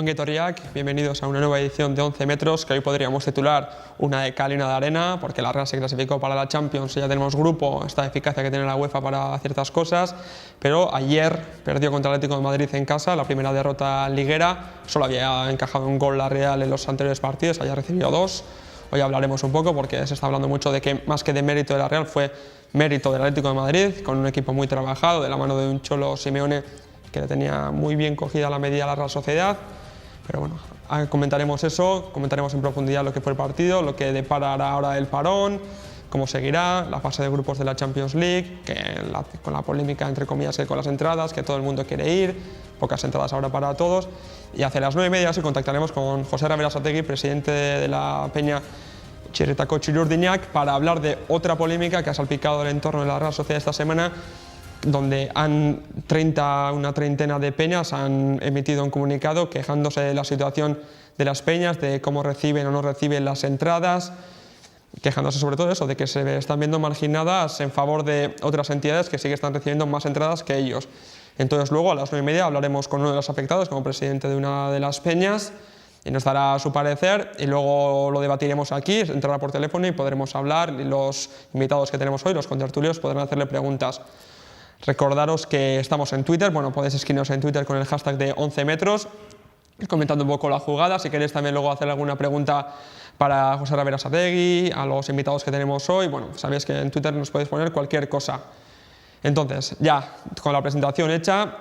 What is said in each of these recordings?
Ongi etorriak, bienvenidos a una nueva edición de 11 metros que hoy podríamos titular una de cal y una de arena, porque la Real se clasificó para la Champions y ya tenemos grupo, esta eficacia que tiene la UEFA para ciertas cosas, pero ayer perdió contra el Atlético de Madrid en casa, la primera derrota liguera, solo había encajado un gol la Real en los anteriores partidos, ayer recibió 2. Hoy hablaremos un poco porque se está hablando mucho de que más que de mérito de la Real fue mérito del Atlético de Madrid, con un equipo muy trabajado, de la mano de un Cholo Simeone que le tenía muy bien cogida la medida a la Real Sociedad. Pero bueno, comentaremos eso, comentaremos en profundidad lo que fue el partido, lo que deparará ahora el parón, cómo seguirá, la fase de grupos de la Champions League, con la polémica entre comillas con las entradas, que todo el mundo quiere ir, pocas entradas ahora para todos. Y hacia las 9:30 sí contactaremos con José Berasategui, presidente de la Peña Txirritako Txuri-Urdinak, para hablar de otra polémica que ha salpicado el entorno de la Real Sociedad esta semana, donde una treintena de peñas han emitido un comunicado quejándose de la situación de las peñas, de cómo reciben o no reciben las entradas, quejándose sobre todo eso, de que se están viendo marginadas en favor de otras entidades que sí que están recibiendo más entradas que ellos. Entonces luego a las 9:30 hablaremos con uno de los afectados como presidente de una de las peñas y nos dará su parecer y luego lo debatiremos aquí, entrará por teléfono y podremos hablar y los invitados que tenemos hoy, los contertulios, podrán hacerle preguntas. Recordaros que estamos en Twitter, bueno, podéis escribirnos en Twitter con el hashtag de 11 metros, comentando un poco la jugada, si queréis también luego hacer alguna pregunta para José Berasategui, a los invitados que tenemos hoy, bueno, sabéis que en Twitter nos podéis poner cualquier cosa. Entonces, ya con la presentación hecha,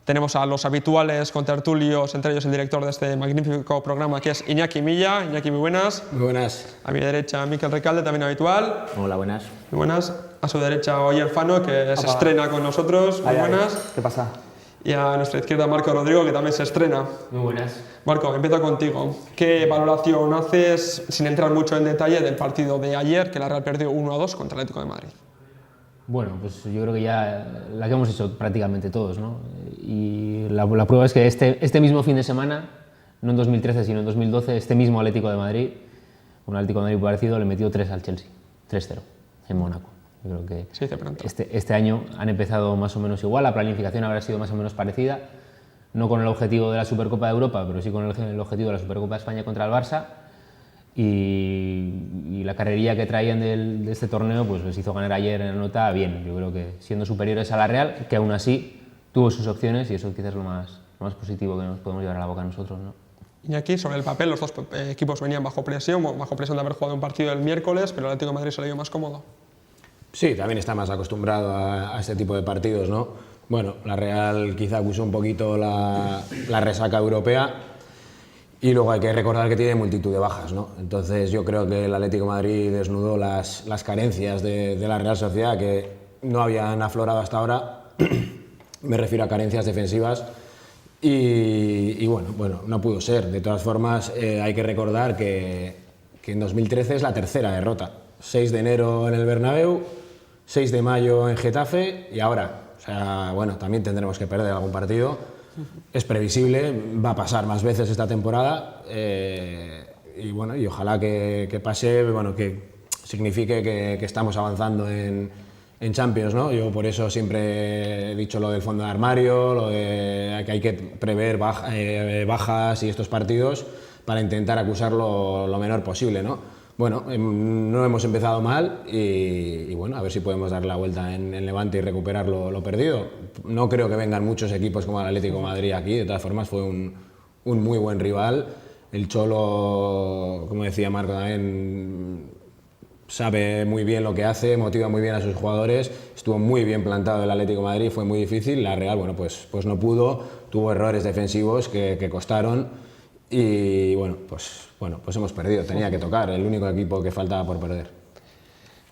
tenemos a los habituales contertulios, entre ellos el director de este magnífico programa que es Iñaki Milla. Iñaki, muy buenas. Muy buenas. A mi derecha, Mikel Recalde, también habitual. Hola, buenas. Muy buenas. A su derecha, Oyer Fano, que se estrena con nosotros. Muy buenas. ¿Qué pasa? Y a nuestra izquierda, Marco Rodrigo, que también se estrena. Muy buenas. Marco, empiezo contigo. ¿Qué valoración haces, sin entrar mucho en detalle, del partido de ayer, que la Real perdió 1-2 contra el Atlético de Madrid? Bueno, pues yo creo que ya la que hemos hecho prácticamente todos, ¿no? Y la prueba es que este mismo fin de semana, no en 2013 sino en 2012, este mismo Atlético de Madrid, un Atlético de Madrid parecido, le metió 3 al Chelsea, 3-0 en Mónaco. Yo creo que se dice pronto. Este año han empezado más o menos igual, la planificación habrá sido más o menos parecida, no con el objetivo de la Supercopa de Europa, pero sí con el objetivo de la Supercopa de España contra el Barça. Y la carrería que traían de este torneo pues les hizo ganar ayer en la nota bien. Yo creo que siendo superiores a la Real, que aún así tuvo sus opciones y eso quizás es lo más positivo que nos podemos llevar a la boca nosotros, ¿no? Y aquí, sobre el papel, los dos equipos venían bajo presión de haber jugado un partido el miércoles, pero el Atlético de Madrid se le dio más cómodo. Sí, también está más acostumbrado a este tipo de partidos, ¿no? Bueno, la Real quizá acusó un poquito la resaca europea. Y luego hay que recordar que tiene multitud de bajas, ¿no? Entonces yo creo que el Atlético de Madrid desnudó las carencias de la Real Sociedad que no habían aflorado hasta ahora. Me refiero a carencias defensivas. Y bueno, no pudo ser. De todas formas, hay que recordar que en 2013 es la tercera derrota. 6 de enero en el Bernabéu, 6 de mayo en Getafe y ahora. O sea, bueno, también tendremos que perder algún partido. Es previsible, va a pasar más veces esta temporada y bueno, y ojalá que pase, bueno, que signifique que estamos avanzando en Champions, ¿no? Yo por eso siempre he dicho lo del fondo de armario, lo de que hay que prever bajas y estos partidos para intentar acusarlo lo menor posible, ¿no? Bueno, no hemos empezado mal y bueno, a ver si podemos dar la vuelta en Levante y recuperar lo perdido. No creo que vengan muchos equipos como el Atlético de Madrid aquí, de todas formas fue un muy buen rival. El Cholo, como decía Marco también, sabe muy bien lo que hace, motiva muy bien a sus jugadores, estuvo muy bien plantado el Atlético de Madrid, fue muy difícil. La Real, bueno, pues no pudo, tuvo errores defensivos que costaron. Y bueno, pues hemos perdido, tenía que tocar, el único equipo que faltaba por perder.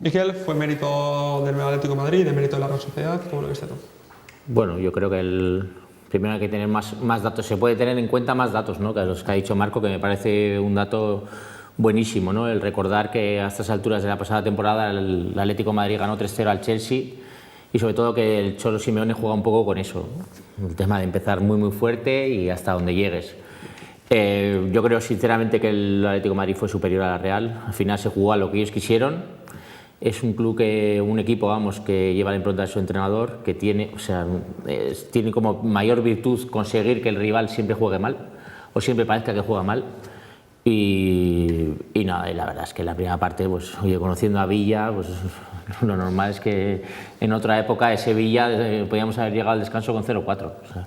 Miquel, ¿fue mérito del Atlético de Madrid, de mérito de la Real Sociedad? ¿Cómo lo viste tú? Bueno, yo creo que primero hay que tener más datos, se puede tener en cuenta más datos, ¿no? Que los que ha dicho Marco, que me parece un dato buenísimo, ¿no? El recordar que a estas alturas de la pasada temporada el Atlético de Madrid ganó 3-0 al Chelsea y sobre todo que el Cholo Simeone juega un poco con eso, ¿no? El tema de empezar muy fuerte y hasta donde llegues. Yo creo sinceramente que el Atlético de Madrid fue superior a la Real, al final se jugó a lo que ellos quisieron. Es un club un equipo, vamos, que lleva la impronta de su entrenador, que tiene como mayor virtud conseguir que el rival siempre juegue mal, o siempre parezca que juega mal. Y nada, y la verdad es que la primera parte, pues oye, conociendo a Villa, pues lo normal es que en otra época ese Villa podíamos haber llegado al descanso con 0-4. O sea.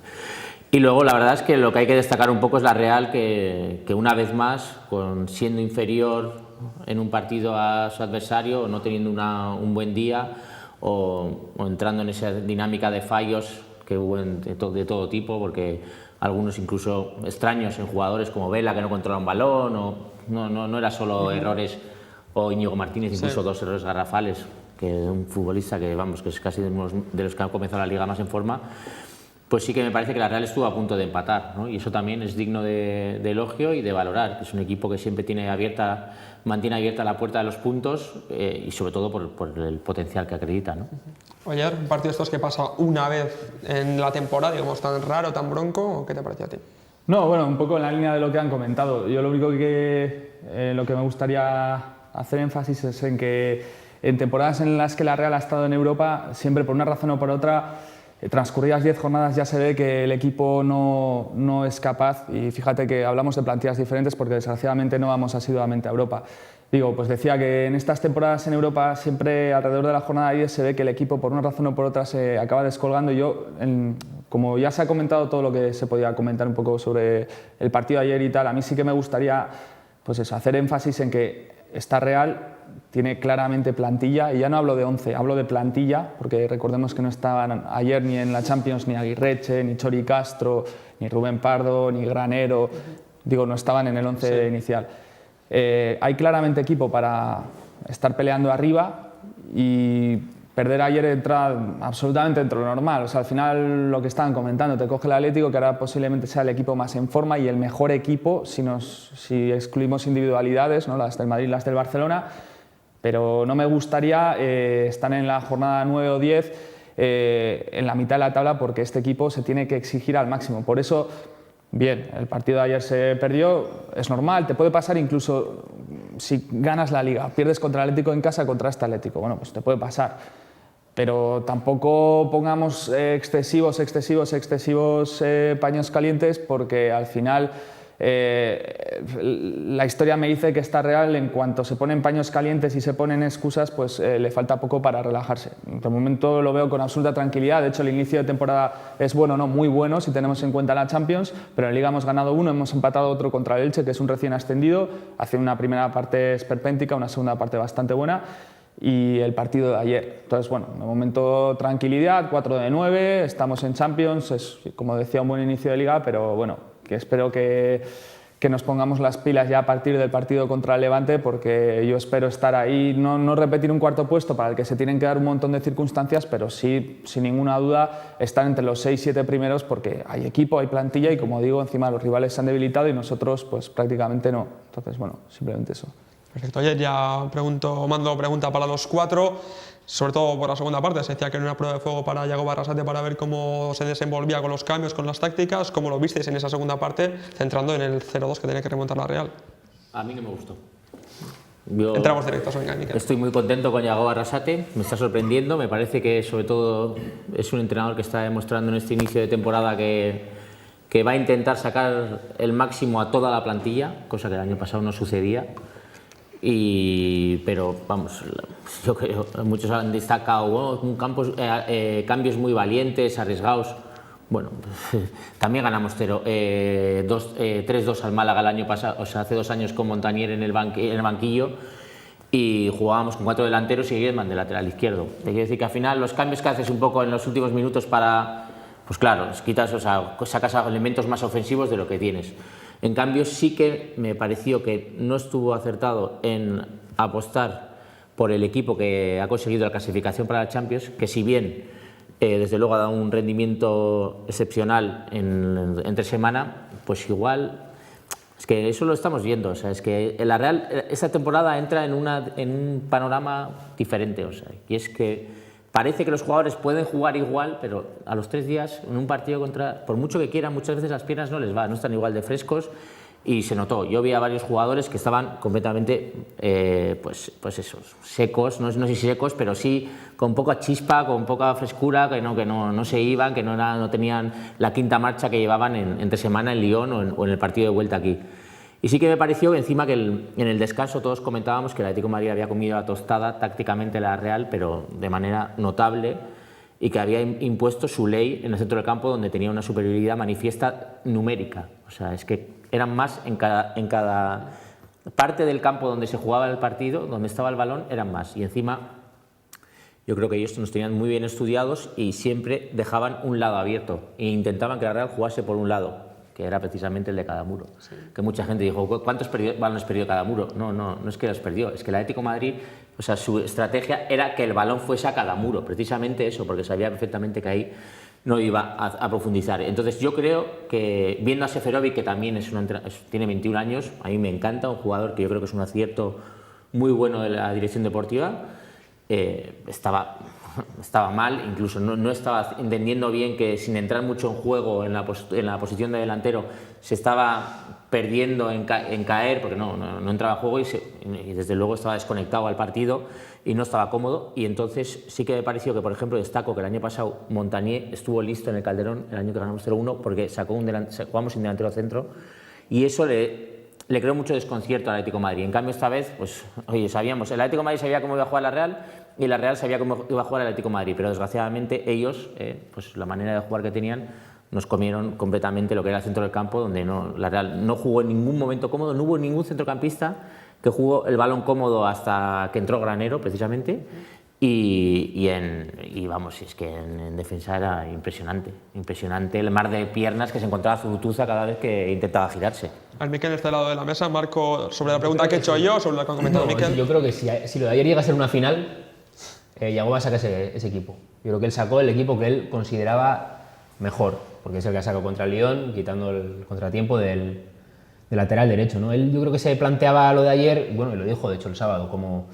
Y luego la verdad es que lo que hay que destacar un poco es la Real, que una vez más, siendo inferior en un partido a su adversario, o no teniendo un buen día, o entrando en esa dinámica de fallos que hubo de todo tipo, porque algunos incluso extraños en jugadores como Vela, que no controla un balón, o no era solo errores, o Íñigo Martínez, incluso 2 errores garrafales, que un futbolista que vamos, que es casi de los que han comenzado la liga más en forma. Pues sí que me parece que la Real estuvo a punto de empatar, ¿no? Y eso también es digno de elogio y de valorar, que es un equipo que siempre mantiene abierta la puerta de los puntos y sobre todo por el potencial que acredita, ¿no? Ayer, un partido de estos que pasa una vez en la temporada, digamos, tan raro, tan bronco, ¿qué te pareció a ti? No, bueno, un poco en la línea de lo que han comentado. Yo lo único lo que me gustaría hacer énfasis es en que en temporadas en las que la Real ha estado en Europa, siempre por una razón o por otra, transcurridas 10 jornadas ya se ve que el equipo no es capaz, y fíjate que hablamos de plantillas diferentes porque desgraciadamente no vamos asiduamente a Europa. Digo, pues decía que en estas temporadas en Europa siempre alrededor de la jornada 10 se ve que el equipo por una razón o por otra se acaba descolgando. Y yo, como ya se ha comentado todo lo que se podía comentar un poco sobre el partido de ayer y tal, a mí sí que me gustaría pues eso, hacer énfasis en que esta Real tiene claramente plantilla, y ya no hablo de 11, hablo de plantilla, porque recordemos que no estaban ayer ni en la Champions ni Aguirreche, ni Chori Castro, ni Rubén Pardo, ni Granero, digo, no estaban en el 11 inicial. Hay claramente equipo para estar peleando arriba, y perder ayer entra absolutamente dentro de lo normal. O sea, al final lo que estaban comentando, te coge el Atlético, que ahora posiblemente sea el equipo más en forma y el mejor equipo si excluimos individualidades, ¿no? Las del Madrid, las del Barcelona, pero no me gustaría estar en la jornada 9 o 10 en la mitad de la tabla, porque este equipo se tiene que exigir al máximo. Por eso, bien, el partido de ayer se perdió, es normal, te puede pasar incluso si ganas la Liga, pierdes contra el Atlético en casa contra este Atlético, bueno, pues te puede pasar, pero tampoco pongamos excesivos paños calientes, porque al final la historia me dice que esta Real, en cuanto se ponen paños calientes y se ponen excusas, pues le falta poco para relajarse. De momento lo veo con absoluta tranquilidad. De hecho, el inicio de temporada es bueno, no muy bueno si tenemos en cuenta la Champions, pero en Liga hemos ganado uno, hemos empatado otro contra el Elche, que es un recién ascendido, hace una primera parte esperpéntica, una segunda parte bastante buena, y el partido de ayer. Entonces, bueno, de momento tranquilidad, 4 de 9, estamos en Champions, es, como decía, un buen inicio de Liga, pero bueno, que espero que nos pongamos las pilas ya a partir del partido contra el Levante, porque yo espero estar ahí, no repetir un cuarto puesto para el que se tienen que dar un montón de circunstancias, pero sí, sin ninguna duda, estar entre los 6-7 primeros, porque hay equipo, hay plantilla, y como digo, encima los rivales se han debilitado y nosotros pues prácticamente no. Entonces, bueno, simplemente eso. Perfecto. Ayer ya mando pregunta para los 4, sobre todo por la segunda parte. Se decía que era una prueba de fuego para Yago Barrasate, para ver cómo se desenvolvía con los cambios, con las tácticas. ¿Cómo lo visteis en esa segunda parte, centrando en el 0-2 que tenía que remontar la Real? A mí no me gustó. Entramos directos, venga, Miquel. Estoy muy contento con Yago Barrasate, me está sorprendiendo. Me parece que sobre todo es un entrenador que está demostrando en este inicio de temporada que va a intentar sacar el máximo a toda la plantilla, cosa que el año pasado no sucedía. Pero vamos, yo creo, muchos han destacado cambios muy valientes, arriesgados. Bueno, también ganamos 3-2 al Málaga el año pasado, o sea, hace 2 años con Montanier en el banquillo, y jugábamos con 4 delanteros y Griezmann de lateral izquierdo. Te quiero decir que al final los cambios que haces un poco en los últimos minutos pues claro, quitas, o sea, sacas elementos más ofensivos de lo que tienes. En cambio, sí que me pareció que no estuvo acertado en apostar por el equipo que ha conseguido la clasificación para la Champions, que si bien desde luego ha dado un rendimiento excepcional entre semana, pues igual, es que eso lo estamos viendo, o sea, es que la Real esta temporada entra en un panorama diferente, o sea, y es que parece que los jugadores pueden jugar igual, pero a los 3 días en un partido por mucho que quieran, muchas veces las piernas no les van, no están igual de frescos, y se notó. Yo vi a varios jugadores que estaban completamente pues esos, secos, no sé si secos, pero sí con poca chispa, con poca frescura, que no se iban, que no tenían la quinta marcha que llevaban entre semana en Lyon o en el partido de vuelta aquí. Y sí que me pareció que encima que en el descanso todos comentábamos que el Atlético de Madrid había comido la tostada tácticamente la Real, pero de manera notable, y que había impuesto su ley en el centro del campo, donde tenía una superioridad manifiesta numérica. O sea, es que eran más en cada parte del campo donde se jugaba el partido, donde estaba el balón, eran más. Y encima yo creo que ellos nos tenían muy bien estudiados y siempre dejaban un lado abierto e intentaban que la Real jugase por un lado, que era precisamente el de cada muro. Sí. Que mucha gente dijo, ¿cuántos balones perdió cada muro? No es que los perdió, es que el Atlético de Madrid, o sea, su estrategia era que el balón fuese a cada muro, precisamente eso, porque sabía perfectamente que ahí no iba a profundizar. Entonces yo creo que, viendo a Seferovic, que también tiene 21 años, a mí me encanta, un jugador que yo creo que es un acierto muy bueno de la dirección deportiva, estaba mal, incluso no estaba entendiendo bien que sin entrar mucho en juego en la posición de delantero se estaba perdiendo en caer, porque no entraba en juego y desde luego estaba desconectado al partido y no estaba cómodo. Y entonces sí que me pareció que, por ejemplo, destaco que el año pasado Montagnier estuvo listo en el Calderón, el año que ganamos 0-1, porque jugamos sin delantero centro, y eso le creó mucho desconcierto al Atlético de Madrid. En cambio, esta vez, pues, oye, el Atlético de Madrid sabía cómo iba a jugar la Real y la Real sabía cómo iba a jugar el Atlético de Madrid, pero desgraciadamente ellos, pues la manera de jugar que tenían, nos comieron completamente lo que era el centro del campo, donde la Real no jugó en ningún momento cómodo, no hubo ningún centrocampista que jugó el balón cómodo hasta que entró Granero, precisamente. Y vamos, es que en defensa era impresionante el mar de piernas que se encontraba Zurutuza cada vez que intentaba girarse. Al Miquel está al lado de la mesa. Marco, sobre la pregunta que he hecho yo, sobre la que ha comentado Miquel. Yo creo que si lo de ayer llega a ser una final, Yago va a sacar ese equipo. Yo creo que él sacó el equipo que él consideraba mejor, porque es el que ha sacado contra el Lyon, quitando el contratiempo del lateral derecho, ¿no? Él, yo creo que se planteaba lo de ayer, bueno, y lo dijo de hecho el sábado, como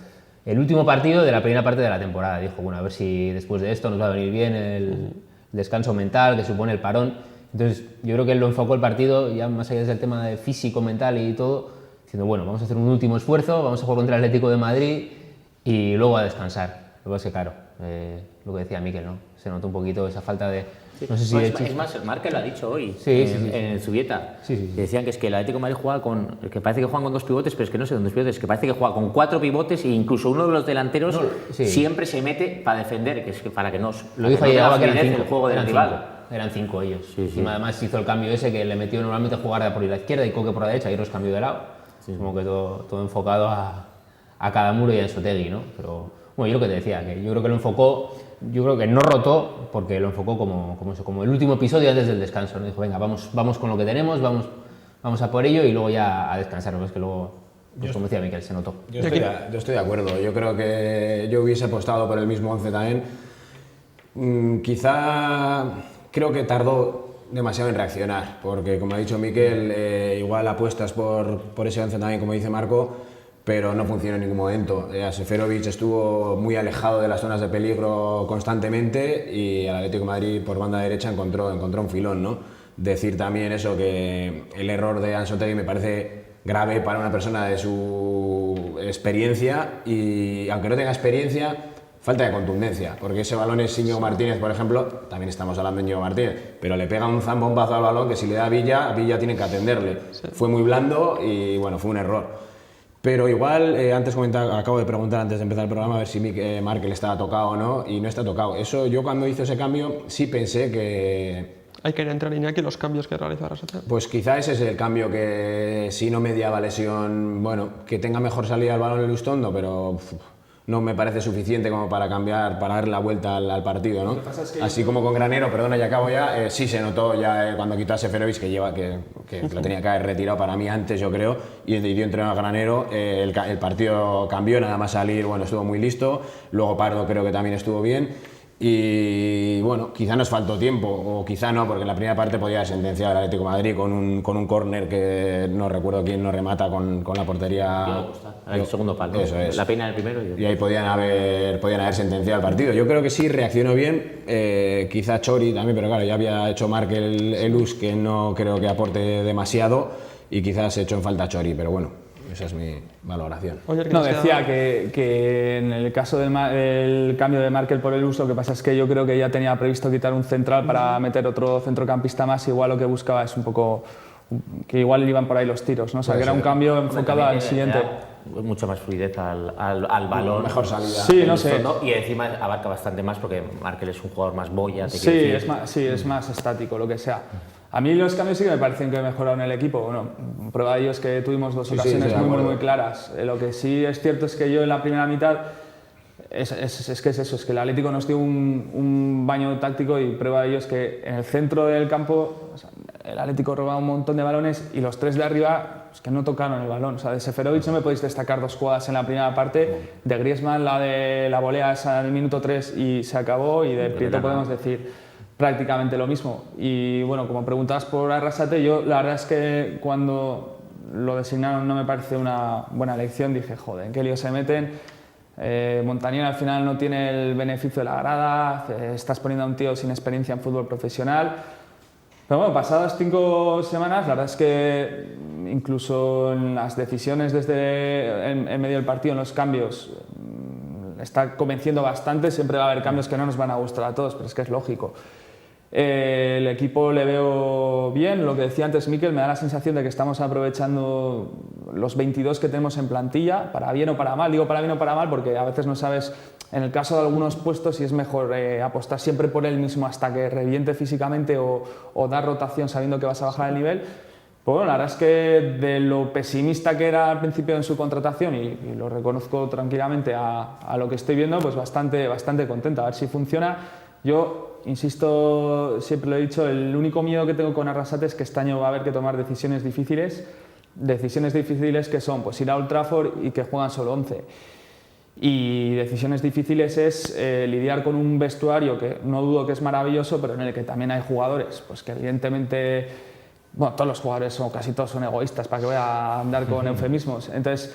el último partido de la primera parte de la temporada. Dijo, bueno, a ver si después de esto nos va a venir bien el descanso mental que supone el parón. Entonces yo creo que él lo enfocó el partido, ya más allá del tema de físico, mental y todo, diciendo, bueno, vamos a hacer un último esfuerzo, vamos a jugar contra el Atlético de Madrid y luego a descansar. Lo que pasa es que, claro, lo que decía Miquel, ¿no? Se notó un poquito esa falta de... Sí. No sé si es más, el Marca lo ha dicho hoy en Zubieta. Sí. Decían que es que el Atlético de Madrid juega que parece que juegan con 2 pivotes, pero es que no sé con 2 pivotes, que parece que juega con 4 pivotes e incluso uno de los delanteros siempre se mete para defender, que es para que no... Lo dijo ayer, que eran 5. El juego del rival. Eran 5 ellos. Y además hizo el cambio ese que le metió normalmente a jugar por la izquierda y Coque por la derecha, y los cambió de lado. Como que todo enfocado a cada muro y a Anzotegui, ¿no? Pero bueno, yo lo que te decía, que yo creo que lo enfocó, yo creo que no rotó porque lo enfocó como el último episodio antes del descanso, ¿no? Dijo, venga, vamos con lo que tenemos, vamos a por ello y luego ya a descansar, ¿no? Es que luego, pues como decía Miquel, se notó. Yo estoy de acuerdo, yo creo que yo hubiese apostado por el mismo 11 también. Quizá creo que tardó demasiado en reaccionar, porque como ha dicho Miquel, igual apuestas por ese 11 también, como dice Marco, pero no funcionó en ningún momento. Seferovic estuvo muy alejado de las zonas de peligro constantemente y el Atlético de Madrid por banda derecha encontró un filón, ¿no? Decir también eso, que el error de Anzotegui me parece grave para una persona de su experiencia y aunque no tenga experiencia, falta de contundencia, porque ese balón es Íñigo Martínez, por ejemplo, también estamos hablando de Íñigo Martínez, pero le pega un zambombazo al balón que si le da a Villa tiene que atenderle. Sí. Fue muy blando y bueno, fue un error. Pero igual, acabo de preguntar antes de empezar el programa a ver si Markel estaba tocado o no, y no está tocado. Eso, yo cuando hice ese cambio sí pensé que... Hay que entrar en Iñaki los cambios que realizó Arrasate. Pues quizá ese es el cambio que si no mediaba lesión, bueno, que tenga mejor salida el balón en Lustondo, pero no me parece suficiente como para cambiar, para dar la vuelta al partido, ¿no? Así como con Granero, perdona, ya acabo ya, sí se notó ya cuando quitó a Seferovic que lo tenía que haber retirado para mí antes, yo creo, y dio entreno a Granero, el partido cambió, nada más salir, bueno, estuvo muy listo, luego Pardo creo que también estuvo bien. Y bueno, quizá nos faltó tiempo, o quizá no, porque en la primera parte podía sentenciar al Atlético de Madrid con un córner que no recuerdo quién nos remata con la portería. El segundo palo. Eso es. La peina del primero. Y ahí podían haber sentenciado el partido. Yo creo que sí reaccionó bien, quizá Chori también, pero claro, ya había hecho Markel el US, que no creo que aporte demasiado. y quizás he hecho en falta a Chori, pero bueno, esa es mi valoración. Oye, No, decía que en el caso del cambio de Markel por el Uso, lo que pasa es que yo creo que ya tenía previsto quitar un central para meter otro centrocampista más, igual lo que buscaba es un poco que igual iban por ahí los tiros, ¿no? O sea, que era un cambio enfocado al siguiente. Mucha más fluidez al balón. Mejor salida. Sí, no sé. Y encima abarca bastante más porque Markel es un jugador más boya. Sí, es más estático, lo que sea. A mí los cambios sí que me parecen que mejoraron el equipo. Bueno, prueba de ello es que tuvimos dos ocasiones muy claras. Lo que sí es cierto es que yo en la primera mitad es que el Atlético nos dio un baño táctico y prueba de ello es que en el centro del campo el Atlético robaba un montón de balones y los tres de arriba es que no tocaron el balón. O sea, de Seferovic no me podéis destacar dos jugadas en la primera parte, de Griezmann la de la volea esa en el minuto 3 y se acabó, y de Prieto podemos decir prácticamente lo mismo. Y bueno, como preguntabas por Arrasate, yo la verdad es que cuando lo designaron no me parece una buena elección. Dije, joder, ¿en qué lío se meten? Montanier al final no tiene el beneficio de la grada, estás poniendo a un tío sin experiencia en fútbol profesional. Pero bueno, pasadas 5 semanas, la verdad es que incluso en las decisiones en medio del partido, en los cambios, está convenciendo bastante. Siempre va a haber cambios que no nos van a gustar a todos, pero es que es lógico. El equipo le veo bien, lo que decía antes Mikel, me da la sensación de que estamos aprovechando los 22 que tenemos en plantilla, para bien o para mal. Digo para bien o para mal porque a veces no sabes, en el caso de algunos puestos, si es mejor apostar siempre por él mismo hasta que reviente físicamente o dar rotación sabiendo que vas a bajar el nivel. Pues bueno, la verdad es que de lo pesimista que era al principio en su contratación, y lo reconozco tranquilamente a lo que estoy viendo, pues bastante contento, a ver si funciona. Yo insisto, siempre lo he dicho, el único miedo que tengo con Arrasate es que este año va a haber que tomar decisiones difíciles que son pues ir a Old Trafford y que juegan solo 11. Y decisiones difíciles es lidiar con un vestuario que no dudo que es maravilloso, pero en el que también hay jugadores pues que evidentemente, bueno, todos los jugadores casi todos son egoístas, para que voy a andar con eufemismos. Entonces,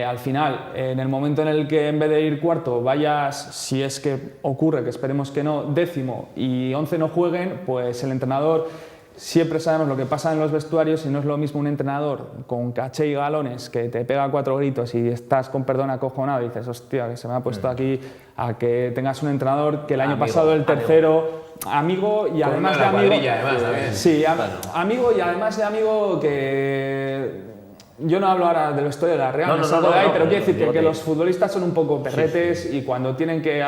al final, en el momento en el que en vez de ir cuarto vayas, si es que ocurre, que esperemos que no, 10º y 11 no jueguen, pues el entrenador, siempre sabemos lo que pasa en los vestuarios, y no es lo mismo un entrenador con caché y galones que te pega 4 gritos y estás con perdón acojonado y dices, hostia, que se me ha puesto aquí, a que tengas un entrenador que el año pasado el tercero, amigo y además de amigo, sí, amigo y además de amigo que... Yo no hablo ahora del vestuario de la Real, pero quiero decir que los futbolistas son un poco perretes y cuando tienen que,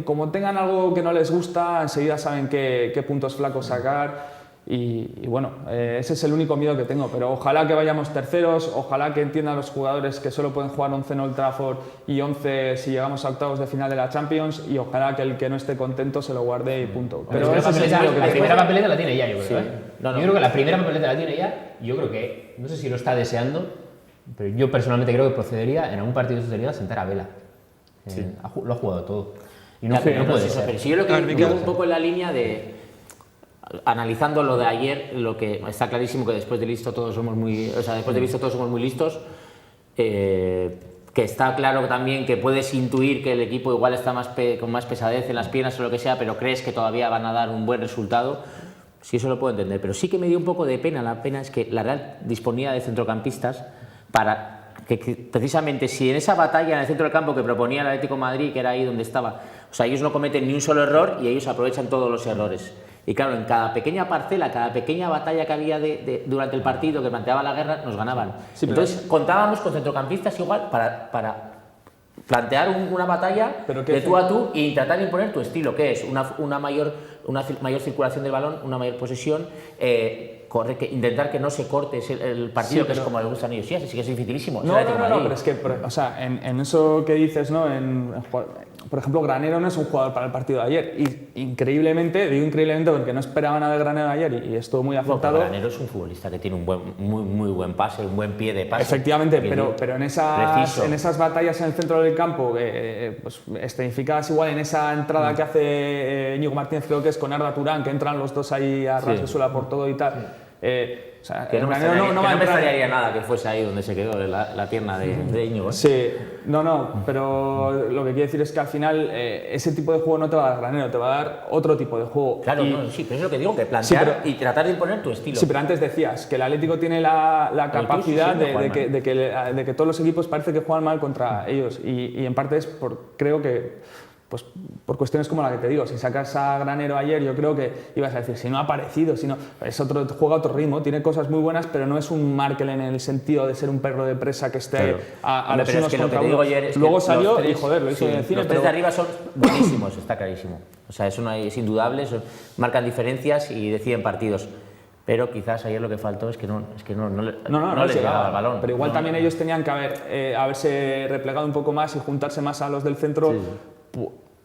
como tengan algo que no les gusta, enseguida saben qué puntos flacos sacar. Y bueno, ese es el único miedo que tengo, pero ojalá que vayamos terceros, ojalá que entiendan los jugadores que solo pueden jugar 11 en Old Trafford y 11 si llegamos a octavos de final de la Champions, y ojalá que el que no esté contento se lo guarde y punto. Pero la primera papeleta la tiene ya, yo creo. Sí. Yo creo que la primera papeleta la tiene ya. Yo creo que, no sé si lo está deseando, pero yo personalmente creo que procedería en algún partido de su serie a sentar a Vela. Lo ha jugado todo. Y no puede ser. Pero si yo lo que digo un poco en la línea de... Analizando lo de ayer, lo que está clarísimo que después de visto todos somos muy listos, que está claro también que puedes intuir que el equipo igual está con más pesadez en las piernas o lo que sea, pero crees que todavía van a dar un buen resultado. Sí, eso lo puedo entender, pero sí que me dio un poco de pena. La pena es que la Real disponía de centrocampistas para que precisamente si en esa batalla en el centro del campo que proponía el Atlético de Madrid, que era ahí donde estaba, o sea, ellos no cometen ni un solo error y ellos aprovechan todos los errores. Y claro, en cada pequeña parcela, cada pequeña batalla que había durante el partido que planteaba la guerra, nos ganaban. Sí, entonces contábamos con centrocampistas igual para plantear una batalla de tú a tú y tratar de imponer tu estilo, que es una mayor circulación del balón, una mayor posesión, intentar que no se corte el partido, sí, que es como le gustan a ellos. Sí, así que es dificilísimo. No, pero es que, o sea, en eso que dices, ¿no? Por ejemplo, Granero no es un jugador para el partido de ayer. Y increíblemente, digo increíblemente porque no esperaba nada de Granero ayer y estuvo muy afectado. Granero es un futbolista que tiene un muy buen pase, un buen pie de pase. Efectivamente, pero en esas batallas en el centro del campo, pues escenificadas igual en esa entrada que hace Íñigo Martínez, creo que es con Arda Turán, que entran los dos ahí a ras de suela por todo y tal. sea, Que no me Granero no va a entrar. extrañaría nada que fuese ahí donde se quedó la tierna de Íñigo. Sí, no, pero lo que quiero decir es que al final ese tipo de juego no te va a dar Granero, te va a dar otro tipo de juego. Claro, sí, pero es lo que digo, que plantear y tratar de imponer tu estilo. Sí, pero antes decías que el Atlético tiene la capacidad de que todos los equipos parece que juegan mal contra ellos y en parte es creo que pues por cuestiones como la que te digo, si sacas a Granero ayer, yo creo que ibas a decir, si no ha aparecido, si no, juega otro ritmo, tiene cosas muy buenas, pero no es un Markel en el sentido de ser un perro de presa que esté a los unos contra unos. Luego salió y joder, lo hizo en el cine. Los tres de arriba son buenísimos, está clarísimo. O sea, eso no es indudable, marcan diferencias y deciden partidos. Pero quizás ayer lo que faltó es que no les llegaba el balón. Pero igual también ellos tenían que haberse replegado un poco más y juntarse más a los del centro. Sí.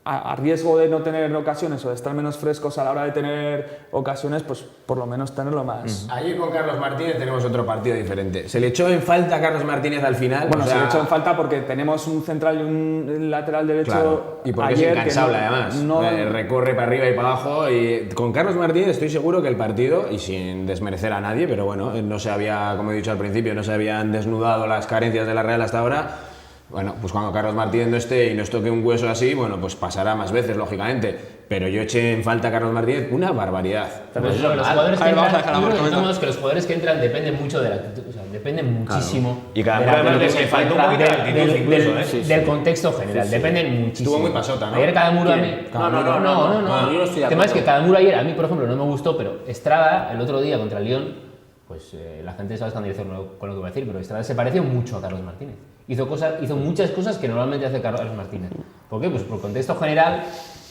A riesgo de no tener ocasiones o de estar menos frescos a la hora de tener ocasiones, pues por lo menos tenerlo más. Ayer con Carlos Martínez tenemos otro partido diferente. ¿Se le echó en falta a Carlos Martínez al final? Bueno, se le echó en falta porque tenemos un central y un lateral derecho. Claro. Y porque ayer es incansable además. Recorre para arriba y para abajo. Y con Carlos Martínez estoy seguro que el partido, y sin desmerecer a nadie, pero bueno, no se había, como he dicho al principio, no se habían desnudado las carencias de la Real hasta ahora. Bueno, pues cuando Carlos Martínez no esté y nos toque un hueso así, bueno, pues pasará más veces, lógicamente. Pero yo eché en falta a Carlos Martínez una barbaridad. Pero los jugadores que entran dependen mucho de la actitud, o sea, dependen muchísimo. Claro. Y cada vez les falta un poquito de actitud incluso, del contexto general, dependen muchísimo. Estuvo muy pasota, ¿no? Ayer Cadamuro a mí... No, yo no estoy de acuerdo. El tema es que Cadamuro ayer, a mí por ejemplo, no me gustó, pero Estrada, el otro día contra el Lyon, pues la gente sabe en dirección con lo que voy a decir, pero Estrada se pareció mucho a Carlos Martínez. Hizo muchas cosas que normalmente hace Carlos Martínez. ¿Por qué? Pues por contexto general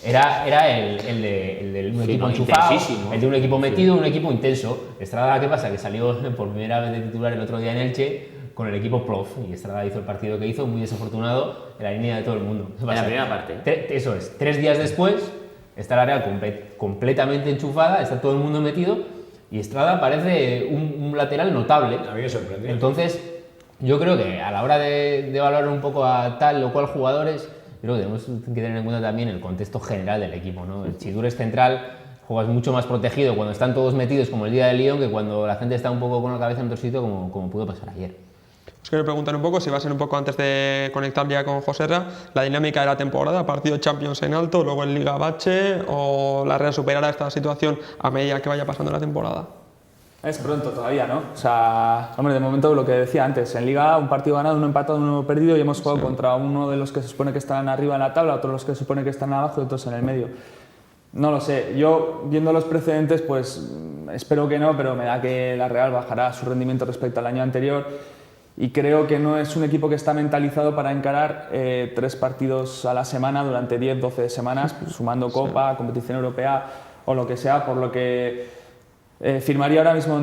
era el de un equipo enchufado, el de un equipo metido, un equipo intenso. Estrada, ¿qué pasa? Que salió por primera vez de titular el otro día en Elche con el equipo prof y Estrada hizo el partido que hizo, muy desafortunado, en la línea de todo el mundo. En la primera parte. Eso es, 3 días después está la Real completamente enchufada, está todo el mundo metido y Estrada parece un lateral notable. A mí me sorprendió. Entonces, yo creo que a la hora de valorar un poco a tal o cual jugadores, creo que tenemos que tener en cuenta también el contexto general del equipo, ¿no? Si tú eres central, juegas mucho más protegido cuando están todos metidos como el día del Lyon que cuando la gente está un poco con la cabeza en otro sitio como pudo pasar ayer. Os quiero preguntar un poco, si va a ser un poco antes de conectar ya con Joserra, la dinámica de la temporada, partido Champions en alto, luego en Liga bache, o la Real superará esta situación a medida que vaya pasando la temporada. Es pronto todavía, ¿no? O sea, hombre, de momento lo que decía antes, en Liga un partido ganado, uno empatado, uno perdido y hemos jugado contra uno de los que se supone que están arriba en la tabla, otros los que se supone que están abajo y otros en el medio. No lo sé, yo viendo los precedentes pues espero que no, pero me da que la Real bajará su rendimiento respecto al año anterior y creo que no es un equipo que está mentalizado para encarar 3 partidos a la semana durante 10-12 semanas, sumando Copa, competición europea o lo que sea, por lo que firmaría ahora mismo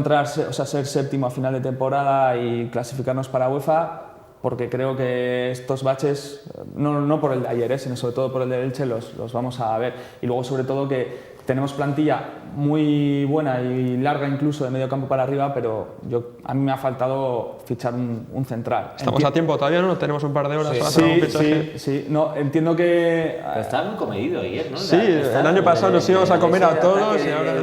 ser séptimo a final de temporada y clasificarnos para UEFA, porque creo que estos baches, no por el de ayer, sino sobre todo por el de Elche, los vamos a ver. Y luego sobre todo que tenemos plantilla muy buena y larga incluso de medio campo para arriba, pero a mí me ha faltado fichar un central. Estamos a tiempo todavía, ¿no? Tenemos un par de horas para hacer un fichaje. Sí, no, entiendo que... Pero estaba muy comedido ayer, ¿no? Sí, el año pasado nos íbamos a comer a todos y ahora...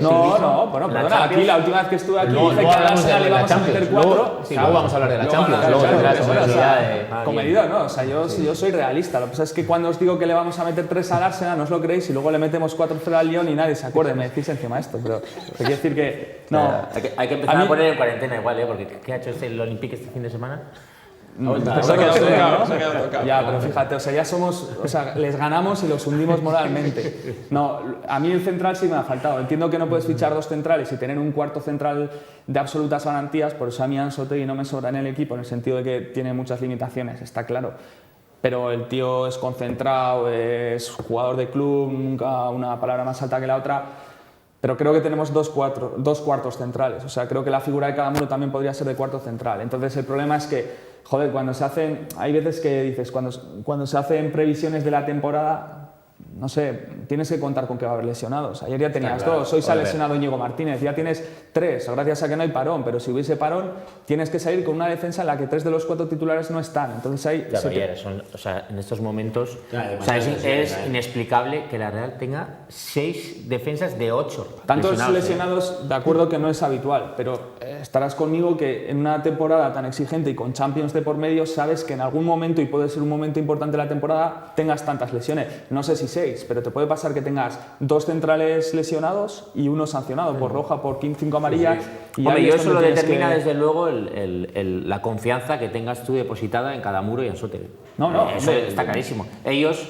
Bueno, perdona, aquí la última vez que estuve aquí dije que a la Arsenal le íbamos a meter 4. Luego vamos a hablar de la Champions, luego tendrás oportunidad de... Comedido, ¿no? O sea, yo soy realista. Lo que pasa es que cuando os digo que le vamos a meter 3 al Arsenal, no os lo creéis y luego le metemos 4-0 al Lyon y nadie se acuerde. Me decís encima esto, pero te quiero decir que... No. Hay que empezar a poner en cuarentena igual, ¿eh? Porque ¿qué ha hecho el Olympique este fin de semana? Se ha quedado tocado. Ya, pero fíjate, o sea, ya somos, o sea, les ganamos y los hundimos moralmente. No, a mí el central sí me ha faltado. Entiendo que no puedes fichar 2 centrales y tener un cuarto central de absolutas garantías, por eso a mí Anzoátegui no me sobra en el equipo, en el sentido de que tiene muchas limitaciones, está claro. Pero el tío es concentrado, es jugador de club, nunca una palabra más alta que la otra. Pero creo que tenemos dos cuartos centrales. O sea, creo que la figura de Cadamuro también podría ser de cuarto central. Entonces el problema es que, joder, cuando se hacen, hay veces que dices, cuando se hacen previsiones de la temporada, no sé, tienes que contar con que va a haber lesionados. Ayer ya tenías dos, hoy se ha lesionado Íñigo Martínez, ya tienes 3, gracias a que no hay parón, pero si hubiese parón tienes que salir con una defensa en la que 3 de los 4 titulares no están. Entonces ahí claro, ayer o sea, en estos momentos es inexplicable que la Real tenga 6 defensas de 8. Tantos lesionados, de acuerdo que no es habitual, pero estarás conmigo que en una temporada tan exigente y con Champions de por medio sabes que en algún momento, y puede ser un momento importante de la temporada, tengas tantas lesiones. No sé si 6, pero te puede pasar que tengas 2 centrales lesionados y 1 sancionado por roja, por 5 amarillas. Y hombre, yo eso lo determina desde luego la confianza que tengas tú depositada en cada muro y en Soter. Eso está clarísimo. Ellos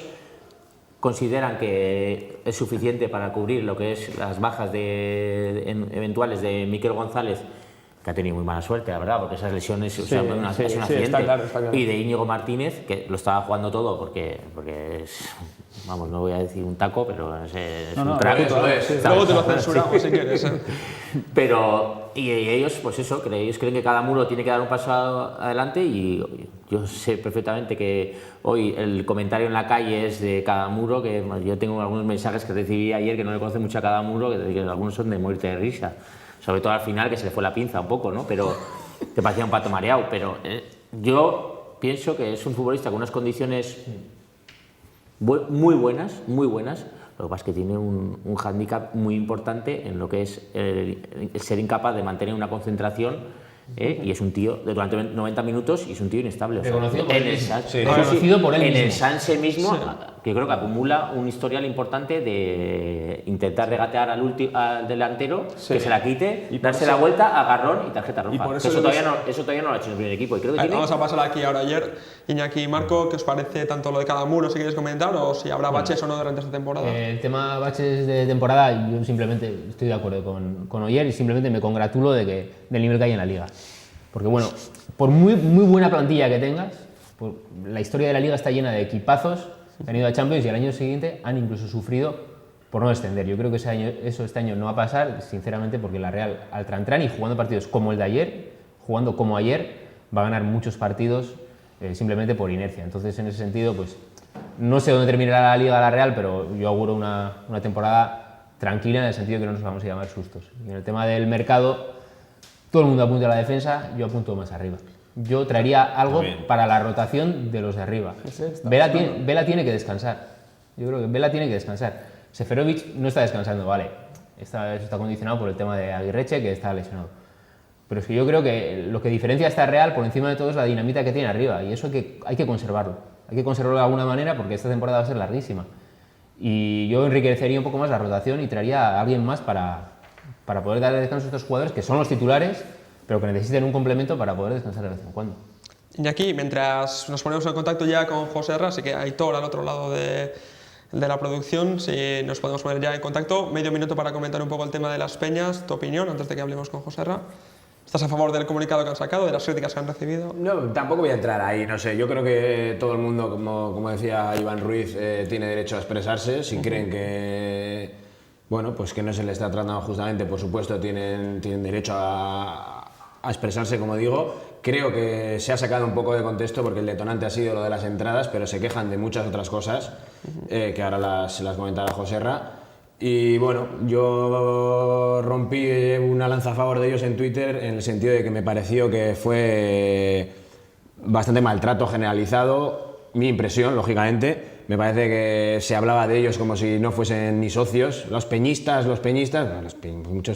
consideran que es suficiente para cubrir lo que es las bajas eventuales de Miquel González, que ha tenido muy mala suerte, la verdad, porque esas lesiones es un accidente, está claro. y de Íñigo Martínez, que lo estaba jugando todo porque es, vamos, no voy a decir un taco, pero es un crack. Luego te lo censuramos si quieres. Pero, y ellos, pues eso, ellos creen que cada muro tiene que dar un paso adelante, y yo sé perfectamente que hoy el comentario en la calle es de cada muro, que yo tengo algunos mensajes que recibí ayer que no le conocen mucho a cada muro, que algunos son de muerte de risa. Sobre todo al final, que se le fue la pinza un poco, ¿no? Pero que parecía un pato mareado. Pero yo pienso que es un futbolista con unas condiciones muy buenas. Lo que pasa es que tiene un hándicap muy importante en lo que es el ser incapaz de mantener una concentración. Y es un tío de durante 90 minutos y es un tío inestable. Reconocido por él mismo. Reconocido por él mismo. En el Sanse mismo, que creo que acumula un historial importante de intentar regatear al delantero, que se la quite, y darse la vuelta, agarrón y tarjeta roja. Y por eso todavía no lo ha hecho en el primer equipo. Y creo que vamos a pasar aquí ahora ayer. Iñaki y Marco, ¿qué os parece tanto lo de cada muro, si queréis comentar, o si habrá baches o no durante esta temporada? El tema baches de temporada, yo simplemente estoy de acuerdo con Oyer y simplemente me congratulo del nivel que hay en la Liga. Porque bueno, por muy buena plantilla que tengas, la historia de la Liga está llena de equipazos que han ido a Champions y al año siguiente han incluso sufrido por no descender. Yo creo que este año no va a pasar, sinceramente, porque la Real, al tran y jugando partidos como el de ayer, jugando como ayer, va a ganar muchos partidos simplemente por inercia. Entonces, en ese sentido, pues no sé dónde terminará la Liga de la Real, pero yo auguro una temporada tranquila en el sentido que no nos vamos a llamar sustos. Y en el tema del mercado, todo el mundo apunta a la defensa, yo apunto más arriba. Yo traería algo para la rotación de los de arriba. Vela tiene que descansar. Yo creo que Vela tiene que descansar. Seferovic no está descansando, vale. Eso está condicionado por el tema de Aguirreche, que está lesionado. Pero es que yo creo que lo que diferencia a esta Real por encima de todo es la dinamita que tiene arriba. Y eso hay que conservarlo. Hay que conservarlo de alguna manera porque esta temporada va a ser larguísima. Y yo enriquecería un poco más la rotación y traería a alguien más para poder darle descanso a estos jugadores que son los titulares, pero que necesiten un complemento para poder descansar de vez en cuando. Y aquí, mientras nos ponemos en contacto ya con Joserra, así que Aitor al otro lado de la producción, si nos podemos poner ya en contacto, medio minuto para comentar un poco el tema de las peñas, tu opinión, antes de que hablemos con Joserra. ¿Estás a favor del comunicado que han sacado, de las críticas que han recibido? No, tampoco voy a entrar ahí, no sé, yo creo que todo el mundo, como decía Iván Ruiz, tiene derecho a expresarse, si creen que, bueno, pues que no se les está tratando justamente, por supuesto, tienen derecho a expresarse, como digo. Creo que se ha sacado un poco de contexto porque el detonante ha sido lo de las entradas, pero se quejan de muchas otras cosas, que ahora las comentará Joserra. Y bueno, yo rompí una lanza a favor de ellos en Twitter en el sentido de que me pareció que fue bastante maltrato generalizado, mi impresión, lógicamente. Me parece que se hablaba de ellos como si no fuesen ni socios.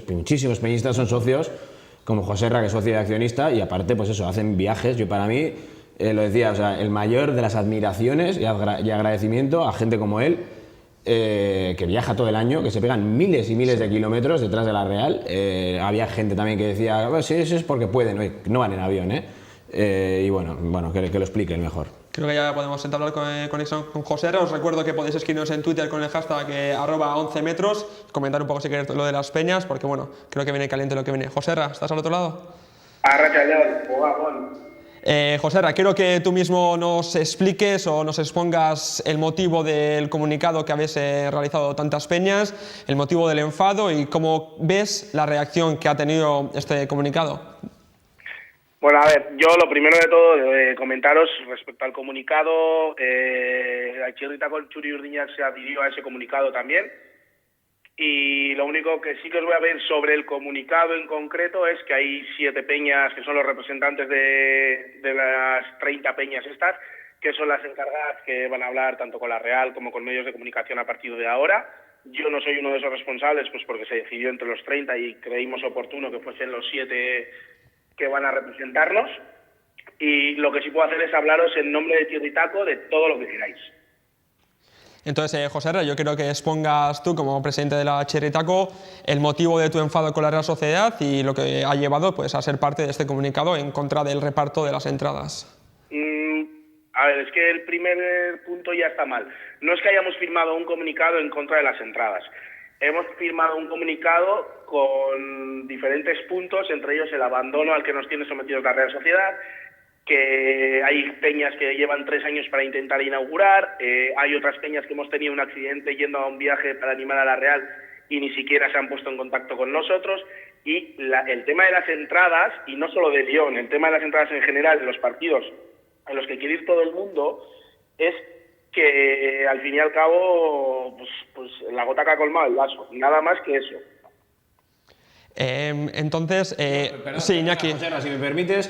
Muchísimos peñistas son socios, como Joserra, que es socio y accionista, y aparte, pues eso, hacen viajes. Yo para mí, lo decía, o sea, el mayor de las admiraciones y agradecimiento a gente como él, que viaja todo el año, que se pegan miles y miles de kilómetros detrás de la Real. Había gente también que decía, sí, eso es porque pueden, no van en avión, y bueno, que lo expliquen mejor. Creo que ya podemos entablar conexión con Joserra. Os recuerdo que podéis escribirnos en Twitter con el hashtag @11 metros, comentar un poco si queréis lo de las peñas, porque bueno, creo que viene caliente lo que viene. Joserra, ¿estás al otro lado? Joserra, quiero que tú mismo nos expliques o nos expongas el motivo del comunicado que habéis realizado tantas peñas, el motivo del enfado y cómo ves la reacción que ha tenido este comunicado. Bueno, a ver, yo lo primero de todo, comentaros respecto al comunicado, Txirritako Txuri Urdiñak se adhirió a ese comunicado también, y lo único que sí que os voy a ver sobre el comunicado en concreto es que hay 7 peñas que son los representantes de las 30 peñas estas, que son las encargadas que van a hablar tanto con la Real como con medios de comunicación a partir de ahora. Yo no soy uno de esos responsables, pues porque se decidió entre los 30 y creímos oportuno que fuesen los 7 que van a representarnos, y lo que sí puedo hacer es hablaros en nombre de Txirritako de todo lo que queráis. Entonces, José R., yo quiero que expongas tú, como presidente de la Txirritako, el motivo de tu enfado con la Real Sociedad y lo que ha llevado pues, a ser parte de este comunicado en contra del reparto de las entradas. A ver, es que el primer punto ya está mal. No es que hayamos firmado un comunicado en contra de las entradas. Hemos firmado un comunicado con diferentes puntos, entre ellos el abandono al que nos tiene sometidos la Real Sociedad, que hay peñas que llevan 3 años para intentar inaugurar, hay otras peñas que hemos tenido un accidente yendo a un viaje para animar a la Real y ni siquiera se han puesto en contacto con nosotros, y el tema de las entradas, y no solo de Lyon, el tema de las entradas en general de los partidos a los que quiere ir todo el mundo, es que al fin y al cabo pues la gota que ha colmado el vaso, nada más que eso. Entonces, sí, Iñaki. José, si me permites,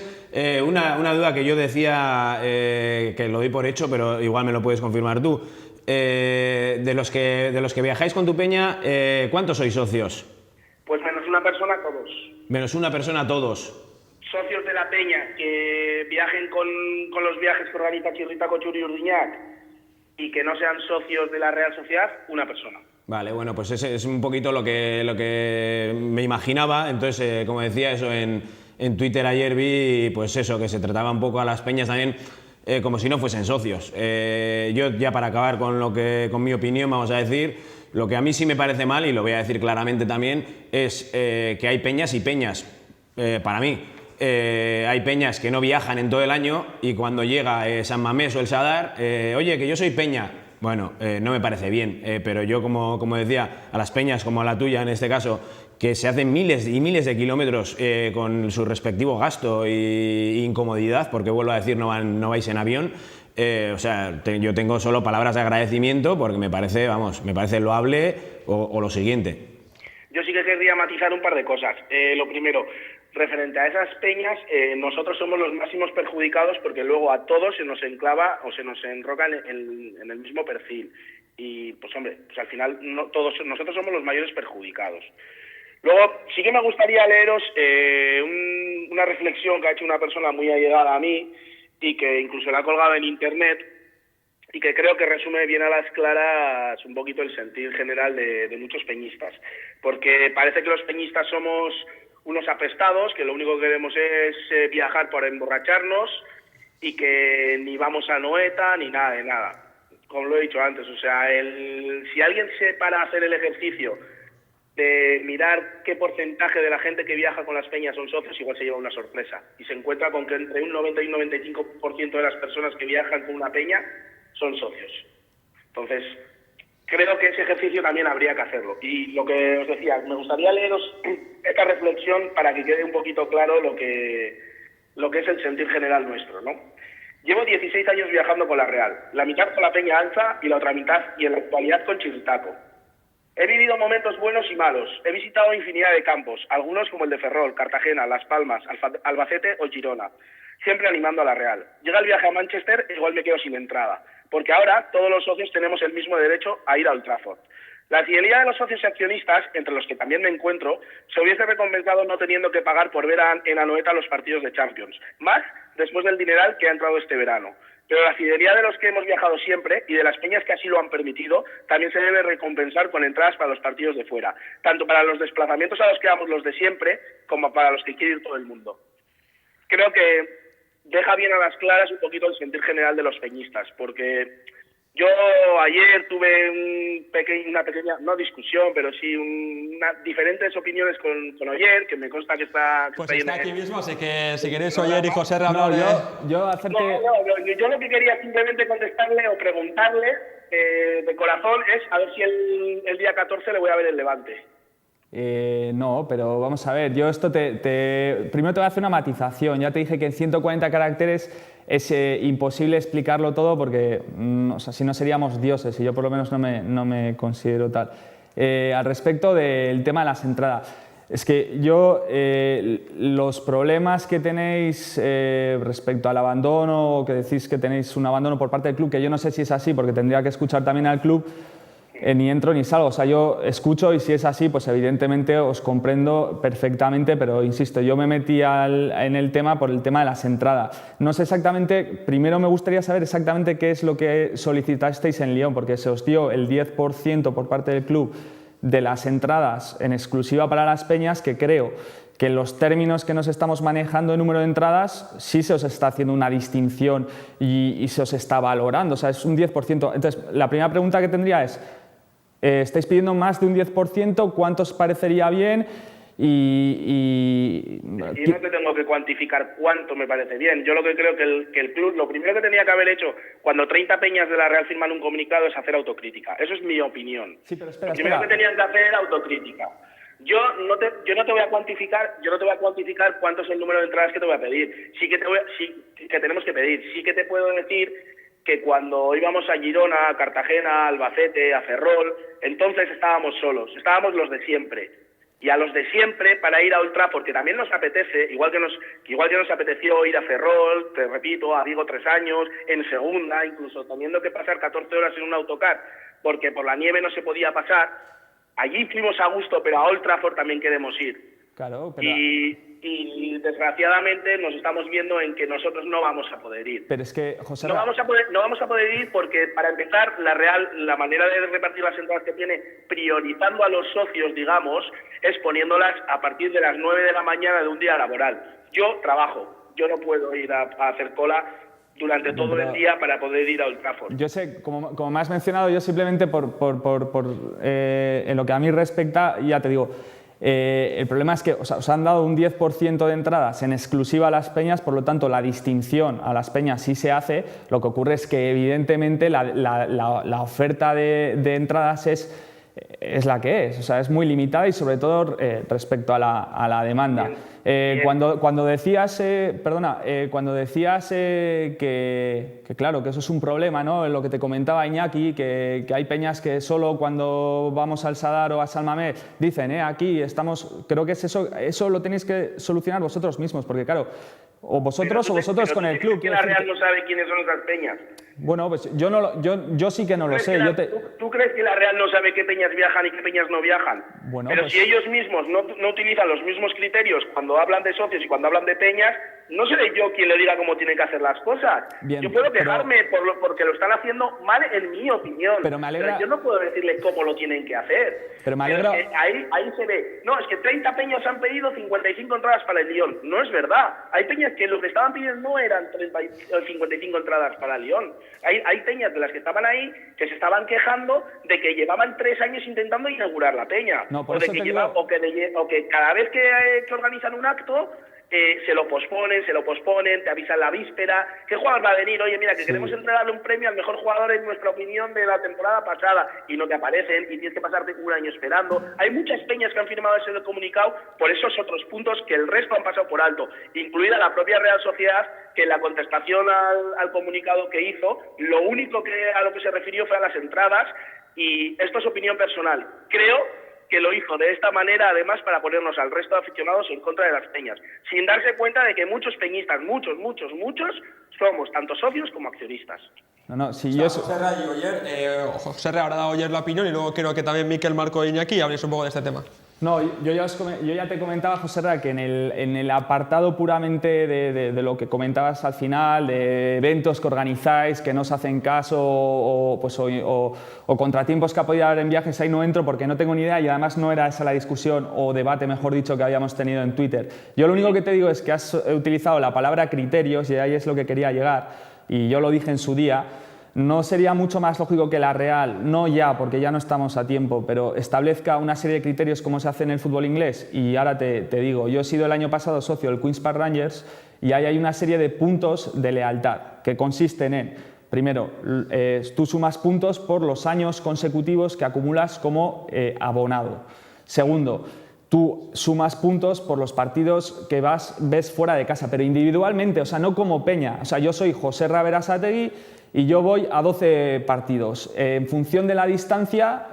una duda que yo decía, que lo doy por hecho, pero igual me lo puedes confirmar tú. De los que viajáis con tu peña, ¿cuántos sois socios? Pues menos una persona todos. Menos una persona todos. Socios de la peña que viajen con los viajes que organiza Txirritako Txuri Urdiñak y que no sean socios de la Real Sociedad, una persona. Vale, bueno, pues ese es un poquito lo que me imaginaba. Entonces, como decía, eso en Twitter ayer vi, pues eso, que se trataba un poco a las peñas también como si no fuesen socios. Yo ya para acabar con mi opinión, vamos a decir, lo que a mí sí me parece mal, y lo voy a decir claramente también, es que hay peñas y peñas, para mí. Hay peñas que no viajan en todo el año y cuando llega San Mamés o el Sadar, oye, que yo soy peña. Bueno, no me parece bien, pero yo, como decía, a las peñas como a la tuya en este caso, que se hacen miles y miles de kilómetros con su respectivo gasto e incomodidad, porque vuelvo a decir, no vais en avión, o sea, yo tengo solo palabras de agradecimiento porque me parece loable o lo siguiente. Yo sí que querría matizar un par de cosas. Lo primero, referente a esas peñas, nosotros somos los máximos perjudicados porque luego a todos se nos enclava o se nos enroca en el mismo perfil. Y pues hombre, pues al final nosotros somos los mayores perjudicados. Luego sí que me gustaría leeros una reflexión que ha hecho una persona muy allegada a mí y que incluso la ha colgado en internet y que creo que resume bien a las claras un poquito el sentir general de muchos peñistas. Porque parece que los peñistas somos unos apestados, que lo único que queremos es viajar para emborracharnos y que ni vamos a Anoeta ni nada de nada. Como lo he dicho antes, o sea, si alguien se para a hacer el ejercicio de mirar qué porcentaje de la gente que viaja con las peñas son socios, igual se lleva una sorpresa. Y se encuentra con que entre un 90 y un 95% de las personas que viajan con una peña son socios. Entonces, creo que ese ejercicio también habría que hacerlo. Y lo que os decía, me gustaría leeros esta reflexión para que quede un poquito claro lo que es el sentir general nuestro, ¿no? Llevo 16 años viajando con la Real, la mitad con la Peña Alza y la otra mitad, y en la actualidad con Txirritako. He vivido momentos buenos y malos, he visitado infinidad de campos, algunos como el de Ferrol, Cartagena, Las Palmas, Albacete o Girona, siempre animando a la Real. Llega el viaje a Manchester e igual me quedo sin entrada, porque ahora todos los socios tenemos el mismo derecho a ir a Old Trafford. La fidelidad de los socios y accionistas, entre los que también me encuentro, se hubiese recompensado no teniendo que pagar por ver en Anoeta los partidos de Champions, más después del dineral que ha entrado este verano. Pero la fidelidad de los que hemos viajado siempre y de las peñas que así lo han permitido también se debe recompensar con entradas para los partidos de fuera, tanto para los desplazamientos a los que vamos los de siempre como para los que quiere ir todo el mundo. Creo que deja bien a las claras un poquito el sentir general de los peñistas, porque yo ayer tuve una pequeña, no discusión, pero sí diferentes opiniones con Oyer, que me consta que está... Pues está aquí mismo, así que si queréis Oyer y José hablar yo lo que quería simplemente contestarle o preguntarle de corazón es a ver si el día 14 le voy a ver el Levante. No, pero vamos a ver, yo esto primero te voy a hacer una matización. Ya te dije que en 140 caracteres es imposible explicarlo todo porque o sea, si no seríamos dioses, y yo por lo menos no me considero tal. Al respecto del tema de las entradas, es que yo los problemas que tenéis respecto al abandono, que decís que tenéis un abandono por parte del club, que yo no sé si es así porque tendría que escuchar también al club, ni entro ni salgo. O sea, yo escucho y si es así, pues evidentemente os comprendo perfectamente, pero insisto, yo me metí en el tema por el tema de las entradas. No sé exactamente, primero me gustaría saber exactamente qué es lo que solicitasteis en Lyon, porque se os dio el 10% por parte del club de las entradas en exclusiva para las peñas, que creo que en los términos que nos estamos manejando de número de entradas sí se os está haciendo una distinción y se os está valorando, o sea, es un 10%. Entonces, la primera pregunta que tendría es, ¿estáis pidiendo más de un 10%? ¿Cuánto os parecería bien? Y no te tengo que cuantificar cuánto me parece bien. Yo lo que creo que el club, lo primero que tenía que haber hecho cuando 30 peñas de la Real firman un comunicado es hacer autocrítica. Eso es mi opinión. Sí, pero espera, lo primero que tenían que hacer era autocrítica. Yo no te voy a cuantificar cuánto es el número de entradas que te voy a pedir. Que tenemos que pedir. Sí que te puedo decir que cuando íbamos a Girona, a Cartagena, a Albacete, a Ferrol, entonces estábamos solos, estábamos los de siempre. Y a los de siempre, para ir a Old Trafford, porque también nos apetece, igual que nos apeteció ir a Ferrol, te repito, a Vigo 3 años, en segunda, incluso teniendo que pasar 14 horas en un autocar, porque por la nieve no se podía pasar, allí fuimos a gusto, pero a Old Trafford también queremos ir. Claro, pero... Y desgraciadamente nos estamos viendo en que nosotros no vamos a poder ir. Pero es que, José... No vamos a poder ir porque, para empezar, la manera de repartir las entradas que tiene, priorizando a los socios, digamos, es poniéndolas a partir de las 9 de la mañana de un día laboral. Yo trabajo, yo no puedo ir a hacer cola durante todo el día para poder ir a Old Trafford. Yo sé, como me has mencionado, yo simplemente en lo que a mí respecta, ya te digo, el problema es que os han dado un 10% de entradas en exclusiva a las peñas, por lo tanto la distinción a las peñas sí se hace. Lo que ocurre es que evidentemente la oferta de entradas es la que es, o sea, es muy limitada y sobre todo respecto a la demanda. Cuando decías, que claro, que eso es un problema, ¿no? Lo que te comentaba Iñaki, que hay peñas que solo cuando vamos al Sadar o a San Mamés dicen, aquí estamos, creo que es eso lo tenéis que solucionar vosotros mismos, porque claro, o vosotros con el club. Que la Real no sabe quiénes son esas peñas. Bueno, pues yo sí que no lo sé. ¿Tú crees que la Real no sabe qué peñas viajan y qué peñas no viajan? Bueno, pero pues... si ellos mismos no utilizan los mismos criterios cuando hablan de socios y cuando hablan de peñas, no seré yo quien le diga cómo tienen que hacer las cosas. Bien, yo puedo quejarme porque lo están haciendo mal en mi opinión. Pero me alegra... Pero yo no puedo decirle cómo lo tienen que hacer. Pero me alegra... ahí se ve. No, es que 30 peñas han pedido 55 entradas para el Lyon. No es verdad. Hay peñas que lo que estaban pidiendo no eran 55 entradas para el Lyon. Hay peñas de las que estaban ahí que se estaban quejando de que llevaban 3 años intentando inaugurar la peña. No, o que cada vez que organizan un acto se lo posponen, te avisan la víspera. ¿Qué jugador va a venir? Oye, mira, que queremos entregarle un premio al mejor jugador en nuestra opinión de la temporada pasada, y no te aparecen y tienes que pasarte un año esperando. Hay muchas peñas que han firmado ese comunicado por esos otros puntos que el resto han pasado por alto, incluida la propia Real Sociedad, que en la contestación al comunicado que hizo, lo único a lo que se refirió fue a las entradas, y esto es opinión personal. Creo que lo hizo de esta manera, además, para ponernos al resto de aficionados en contra de las peñas, sin darse cuenta de que muchos peñistas, muchos, somos tanto socios como accionistas. No, si yo... José Re habrá dado ayer la opinión y luego creo que también Mikel, Marco e Iñaki habléis un poco de este tema. No, yo ya te comentaba, José Ra, que en el apartado puramente de lo que comentabas al final, de eventos que organizáis, que no os hacen caso o contratiempos que ha podido haber en viajes, ahí no entro porque no tengo ni idea y además no era esa la discusión o debate, mejor dicho, que habíamos tenido en Twitter. Yo lo único que te digo es que has utilizado la palabra criterios y ahí es lo que quería llegar y yo lo dije en su día. ¿No sería mucho más lógico que la Real, no ya, porque ya no estamos a tiempo, pero establezca una serie de criterios como se hace en el fútbol inglés? Y ahora te digo, yo he sido el año pasado socio del Queen's Park Rangers y ahí hay una serie de puntos de lealtad que consisten en, primero, tú sumas puntos por los años consecutivos que acumulas como abonado. Segundo, tú sumas puntos por los partidos que ves fuera de casa, pero individualmente, o sea, no como Peña. O sea, yo soy Joserra Berasategui y yo voy a 12 partidos. En función de la distancia,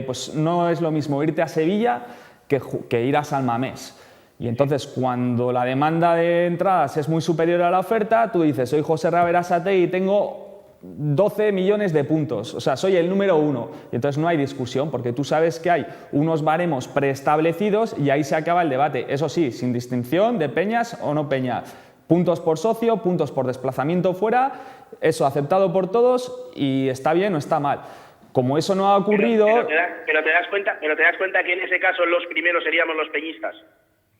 pues no es lo mismo irte a Sevilla que ir a San Mamés. Y entonces, cuando la demanda de entradas es muy superior a la oferta, tú dices, soy Joserra Berasategui y tengo 12 millones de puntos, o sea, soy el número 1. Y entonces no hay discusión, porque tú sabes que hay unos baremos preestablecidos y ahí se acaba el debate. Eso sí, sin distinción de peñas o no peñas. Puntos por socio, puntos por desplazamiento fuera, eso aceptado por todos y está bien o está mal. Como eso no ha ocurrido... Pero te das cuenta que en ese caso los primeros seríamos los peñistas.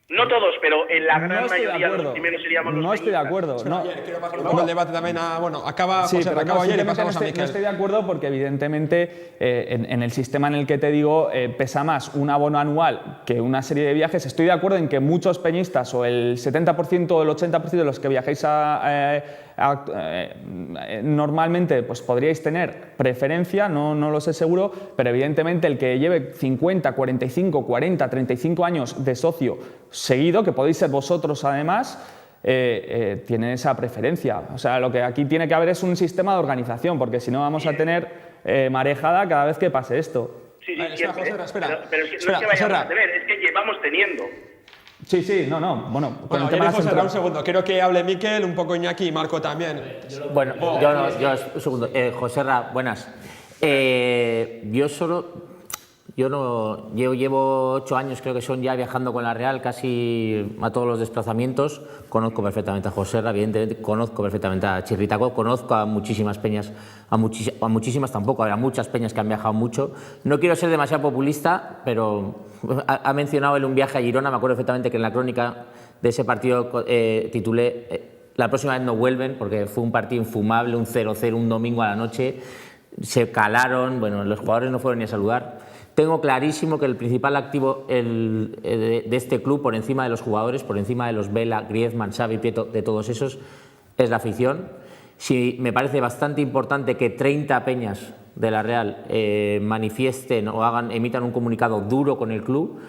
No todos, pero en la gran mayoría los primeros seríamos los peñistas. No estoy de acuerdo. No. Quiero pasar un poco el debate también a... Bueno, acaba Sí, José, pero acaba ayer y pasamos a no Miquel. estoy de acuerdo porque evidentemente en el sistema en el que te digo pesa más un abono anual que una serie de viajes. Estoy de acuerdo en que muchos peñistas o el 70% o el 80% de los que viajáis normalmente pues podríais tener preferencia, no lo sé seguro, pero evidentemente el que lleve 50, 45, 40, 35 años de socio seguido, que podéis ser vosotros además, tiene esa preferencia. O sea, lo que aquí tiene que haber es un sistema de organización, porque si no vamos a tener marejada cada vez que pase esto. Sí, Espera, siempre. Joserra. Pero es que no es que vayamos a tener, es que llevamos teniendo. Sí, no, bueno, con Bueno, el tema de las Joserra, un entradas. segundo. Quiero que hable Miquel, un poco Iñaki y Marco también. Bueno, un segundo. Joserra, buenas. Yo llevo 8 años, creo que son ya, viajando con la Real casi a todos los desplazamientos. Conozco perfectamente a Joserra, evidentemente, conozco perfectamente a Chirritaco, conozco a muchísimas peñas, a muchísimas tampoco, a muchas peñas que han viajado mucho. No quiero ser demasiado populista, pero ha mencionado él un viaje a Girona. Me acuerdo perfectamente que en la crónica de ese partido titulé la próxima vez no vuelven, porque fue un partido infumable, un 0-0 un domingo a la noche. Se calaron, bueno, los jugadores no fueron ni a saludar. Tengo clarísimo que el principal activo de este club, por encima de los jugadores, por encima de los Vela, Griezmann, Xavi, Prieto, de todos esos, es la afición. Sí, me parece bastante importante que 30 peñas de la Real manifiesten o emitan un comunicado duro con el club.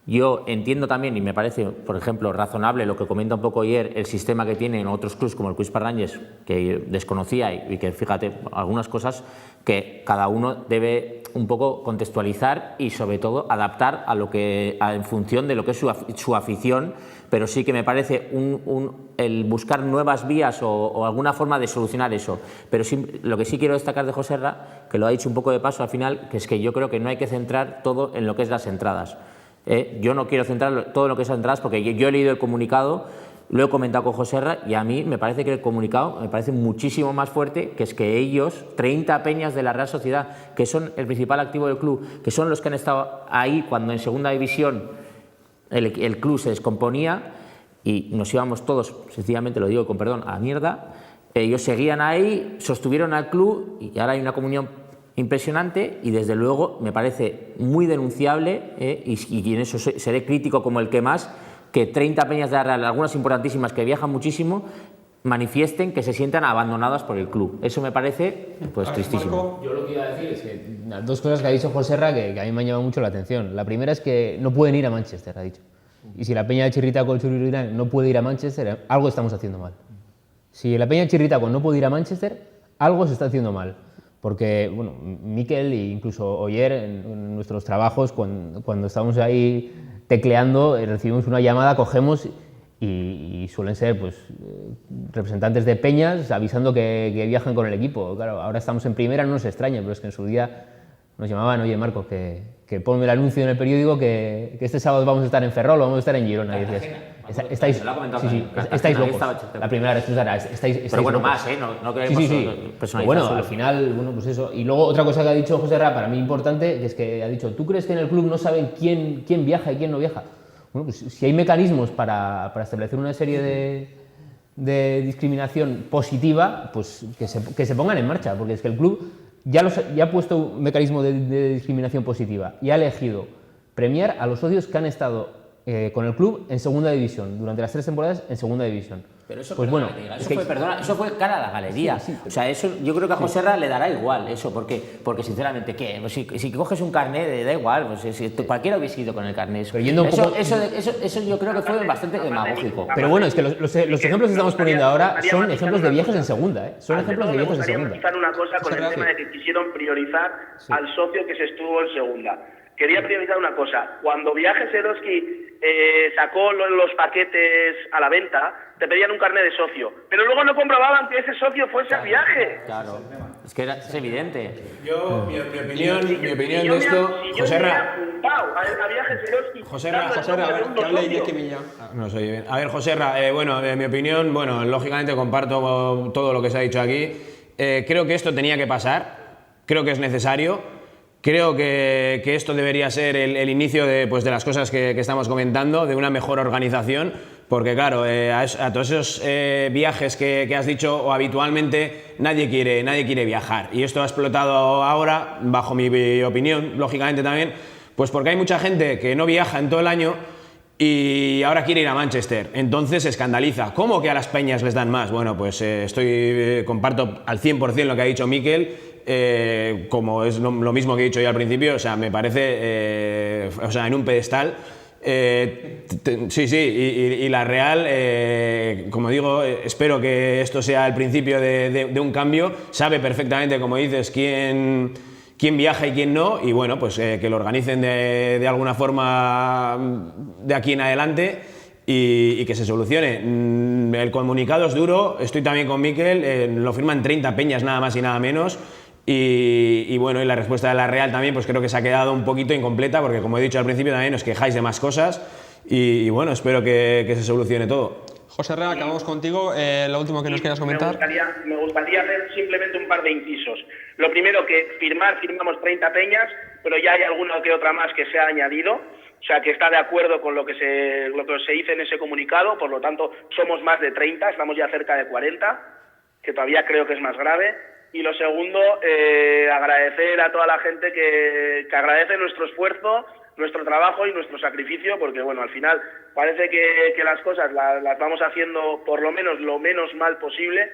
Yo entiendo también, y me parece, por ejemplo, razonable lo que comenta un poco ayer, el sistema que tienen otros clubs como el Cuis Parranyes, que desconocía y que, fíjate, algunas cosas que cada uno debe un poco contextualizar y, sobre todo, adaptar en función de lo que es su afición, pero sí que me parece el buscar nuevas vías o alguna forma de solucionar eso. Pero sí, lo que sí quiero destacar de Joserra, que lo ha dicho un poco de paso al final, que es que yo creo que no hay que centrar todo en lo que es las entradas. Yo no quiero centrar todo en lo que son entradas porque yo he leído el comunicado, lo he comentado con Joserra y a mí me parece que el comunicado me parece muchísimo más fuerte, que es que ellos, 30 peñas de la Real Sociedad, que son el principal activo del club, que son los que han estado ahí cuando en segunda división el club se descomponía y nos íbamos todos, sencillamente lo digo con perdón, a la mierda, ellos seguían ahí, sostuvieron al club y ahora hay una comunión impresionante y desde luego me parece muy denunciable y en eso seré crítico como el que más, que 30 peñas de la Real, algunas importantísimas que viajan muchísimo, manifiesten que se sientan abandonadas por el club. Eso me parece pues tristísimo. Yo lo que iba a decir es que dos cosas que ha dicho Joserra que a mí me han llamado mucho la atención. La primera es que no pueden ir a Manchester, ha dicho. Y si la peña de Chirritaco no puede ir a Manchester, algo estamos haciendo mal. Si la peña de Chirritaco no puede ir a Manchester, algo se está haciendo mal. Porque, bueno, Miquel e incluso Oyer, en nuestros trabajos, cuando estamos ahí tecleando, recibimos una llamada, cogemos y suelen ser pues, representantes de peñas avisando que viajan con el equipo. Claro, ahora estamos en primera, no nos extraña, pero es que en su día nos llamaban, oye Marcos, que ponme el anuncio en el periódico que este sábado vamos a estar en Ferrol o vamos a estar en Girona. Y decías, estáis locos. La primera respuesta era, estáis pero bueno, locos. más, no queremos personalizar. Bueno, solo. al final, bueno, pues eso. Y luego otra cosa que ha dicho Joserra, para mí importante, que es que ha dicho, ¿tú crees que en el club no saben quién viaja y quién no viaja? Bueno, pues si hay mecanismos para establecer una serie de discriminación positiva, pues que se pongan en marcha, porque es que el club ya ha puesto un mecanismo de discriminación positiva y ha elegido premiar a los socios que han estado con el club en segunda división, durante las 3 temporadas en segunda división. Pero eso, pues bueno, eso fue cara a la galería. O sea, eso yo creo que a Joserra le dará igual eso, porque sinceramente, ¿qué? Pues si coges un carnet, da igual, pues cualquiera hubiese ido con el carnet. Pero yendo un poco... eso yo creo que fue bastante demagógico. Pero bueno, es que los ejemplos que estamos poniendo ahora son ejemplos de viajes en segunda, ¿eh? Son ejemplos de viajes en segunda. Me gustaría matizar una cosa con el tema de que quisieron priorizar al socio que se estuvo en segunda. Quería priorizar una cosa. Cuando Viajes Eroski sacó los paquetes a la venta, te pedían un carnet de socio, pero luego no comprobaban que ese socio fuese al viaje. Claro, es que es evidente. Yo, mi opinión de esto, Joserra. Joserra, que hable Iñaki Milla. No se oye bien. A ver, Joserra, mi opinión, lógicamente comparto todo lo que se ha dicho aquí. Creo que esto tenía que pasar, creo que es necesario. Creo que esto debería ser el inicio de las cosas que estamos comentando, de una mejor organización, porque claro, a todos esos viajes que has dicho, o habitualmente nadie quiere viajar. Y esto ha explotado ahora, bajo mi opinión, lógicamente también, pues porque hay mucha gente que no viaja en todo el año y ahora quiere ir a Manchester. Entonces se escandaliza. ¿Cómo que a las peñas les dan más? Bueno, pues comparto al 100% lo que ha dicho Mikel. Como es lo mismo que he dicho yo al principio, o sea, me parece en un pedestal. Y la Real, como digo, espero que esto sea el principio de un cambio. Sabe perfectamente, como dices, quién viaja y quién no, y bueno, pues que lo organicen de alguna forma de aquí en adelante y que se solucione. El comunicado es duro, estoy también con Mikel, lo firman 30 peñas nada más y nada menos. Y la respuesta de la Real también pues creo que se ha quedado un poquito incompleta, porque como he dicho al principio también os quejáis de más cosas y espero que se solucione todo. José Herrera, acabamos contigo. Lo último que nos quieras comentar. Me gustaría hacer simplemente un par de incisos. Lo primero, que firmamos 30 peñas, pero ya hay alguna que otra más que se ha añadido. O sea, que está de acuerdo con lo que se dice en ese comunicado. Por lo tanto, somos más de 30, estamos ya cerca de 40, que todavía creo que es más grave. Y lo segundo, agradecer a toda la gente que agradece nuestro esfuerzo, nuestro trabajo y nuestro sacrificio, porque bueno, al final parece que las cosas las vamos haciendo por lo menos mal posible,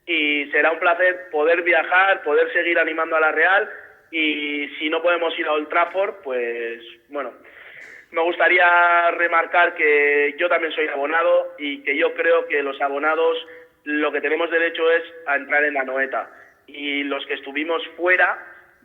y será un placer poder viajar, poder seguir animando a la Real, y si no podemos ir a Old Trafford, pues bueno, me gustaría remarcar que yo también soy abonado y que yo creo que los abonados lo que tenemos derecho es a entrar en la Anoeta. Y los que estuvimos fuera,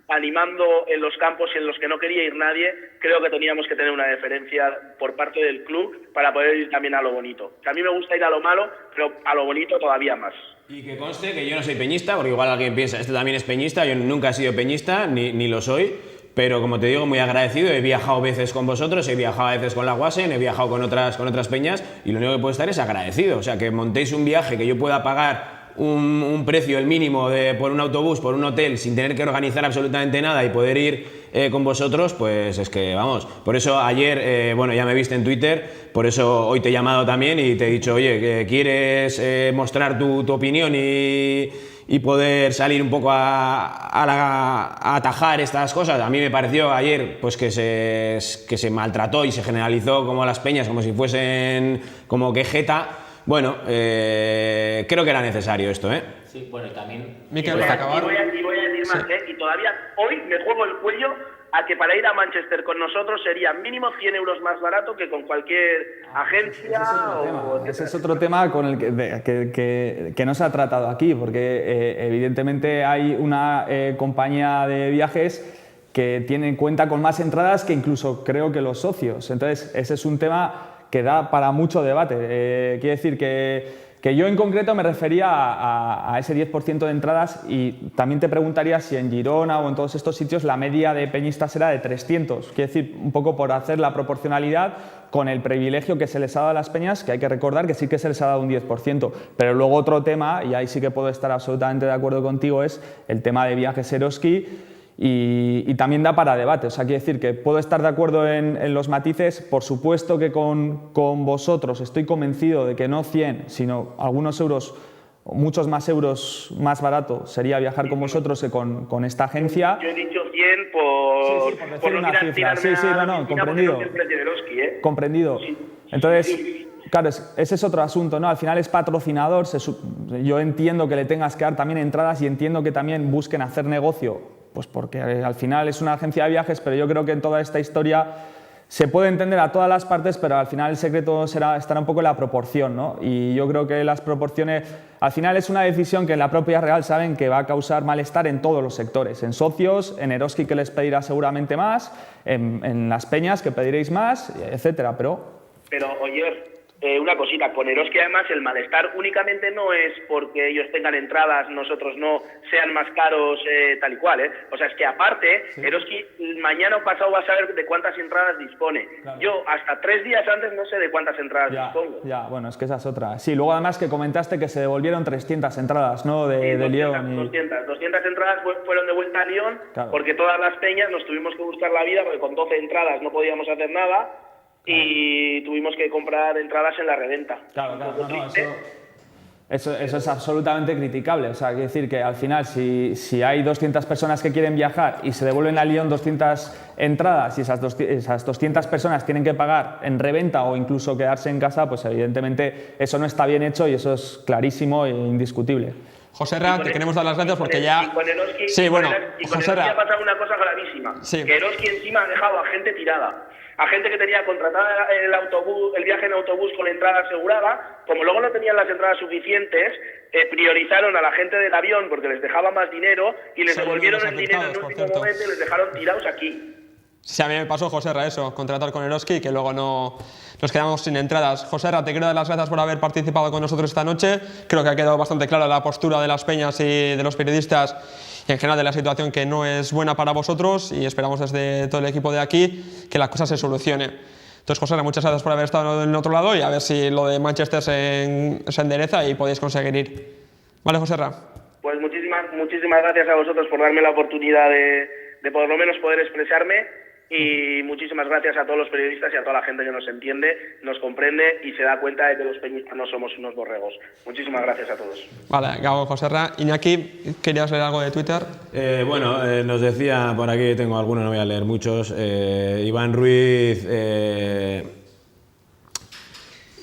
animando en los campos en los que no quería ir nadie, creo que teníamos que tener una deferencia por parte del club para poder ir también a lo bonito. Que a mí me gusta ir a lo malo, pero a lo bonito todavía más. Y que conste que yo no soy peñista, porque igual alguien piensa, este también es peñista, yo nunca he sido peñista, ni lo soy, pero como te digo, muy agradecido, he viajado veces con vosotros, he viajado a veces con la Guasen, he viajado con otras peñas, y lo único que puedo estar es agradecido, o sea, que montéis un viaje que yo pueda pagar un precio, el mínimo, por un autobús, por un hotel, sin tener que organizar absolutamente nada y poder ir con vosotros, pues es que, vamos, por eso ayer, ya me viste en Twitter, por eso hoy te he llamado también y te he dicho, oye, que quieres mostrar tu opinión y poder salir un poco a atajar estas cosas. A mí me pareció ayer pues que se maltrató y se generalizó como a las peñas, como si fuesen como que jeta. Bueno, creo que era necesario esto, ¿eh? Sí, bueno, y también... Mikel, para acabar... Y voy a decir más, y todavía hoy me juego el cuello a que para ir a Manchester con nosotros sería mínimo 100 euros más barato que con cualquier agencia. Ese es otro tema con el que no se ha tratado aquí, porque evidentemente hay una compañía de viajes que cuenta con más entradas que incluso creo que los socios. Entonces, ese es un tema que da para mucho debate. Quiere decir que yo en concreto me refería a ese 10% de entradas, y también te preguntaría si en Girona o en todos estos sitios la media de peñistas era de 300. Quiere decir, un poco por hacer la proporcionalidad con el privilegio que se les ha dado a las peñas, que hay que recordar que sí que se les ha dado un 10%. Pero luego otro tema, y ahí sí que puedo estar absolutamente de acuerdo contigo, es el tema de Viajes Eroski. Y también da para debate, o sea, quiere decir que puedo estar de acuerdo en los matices. Por supuesto que con vosotros estoy convencido de que no 100, sino algunos euros, muchos más euros más barato sería viajar con vosotros que con esta agencia. Yo he dicho 100 por decir una cifra. Sí, comprendido. El precio de Eroski, ¿eh? Comprendido. Entonces, claro, ese es otro asunto, ¿no? Al final es patrocinador, yo entiendo que le tengas que dar también entradas y entiendo que también busquen hacer negocio, pues porque al final es una agencia de viajes, pero yo creo que en toda esta historia se puede entender a todas las partes, pero al final el secreto estará un poco en la proporción, ¿no? Y yo creo que las proporciones, al final es una decisión que en la propia Real saben que va a causar malestar en todos los sectores, en socios, en Eroski que les pedirá seguramente más, en las peñas que pediréis más, etcétera, Pero oye, una cosita, con Eroski además el malestar únicamente no es porque ellos tengan entradas, nosotros no, sean más caros tal y cual, ¿eh? O sea, es que aparte, sí. Eroski mañana o pasado va a saber de cuántas entradas dispone. Claro. Yo hasta 3 días antes no sé de cuántas entradas dispongo. Ya, bueno, es que esa es otra. Sí, luego además que comentaste que se devolvieron 300 entradas, ¿no? De 200, Lyon. 200 entradas fueron de vuelta a Lyon, claro. Porque todas las peñas nos tuvimos que buscar la vida, porque con 12 entradas no podíamos hacer nada. Y tuvimos que comprar entradas en la reventa. Claro, eso es absolutamente criticable. O sea, quiere decir que al final, si hay 200 personas que quieren viajar y se devuelven a Lyon 200 entradas y esas 200 personas tienen que pagar en reventa o incluso quedarse en casa, pues evidentemente eso no está bien hecho y eso es clarísimo e indiscutible. Joserra, te queremos dar las gracias porque ya... Y con Eroski, sí, bueno, Joserra, ha pasado una cosa gravísima. Sí. Que Eroski encima ha dejado a gente tirada. A gente que tenía contratada el viaje en autobús con la entrada asegurada, como luego no tenían las entradas suficientes, priorizaron a la gente del avión porque les dejaba más dinero y les devolvieron el dinero en el último momento y les dejaron tirados aquí. Sí, a mí me pasó, Joserra, eso, contratar con Eroski y que luego no nos quedamos sin entradas. Joserra, te quiero dar las gracias por haber participado con nosotros esta noche. Creo que ha quedado bastante clara la postura de las peñas y de los periodistas y en general de la situación que no es buena para vosotros y esperamos desde todo el equipo de aquí que la cosa se solucione. Entonces, Joserra, muchas gracias por haber estado en el otro lado y a ver si lo de Manchester se endereza y podéis conseguir ir. ¿Vale, Joserra? Pues muchísimas gracias a vosotros por darme la oportunidad de por lo menos poder expresarme. Y muchísimas gracias a todos los periodistas y a toda la gente que nos entiende, nos comprende y se da cuenta de que los peñistas no somos unos borregos. Muchísimas gracias a todos. Vale, Gabo, Joserra. Iñaki, ¿querías leer algo de Twitter? Nos decía, por aquí tengo algunos, no voy a leer muchos, Iván Ruiz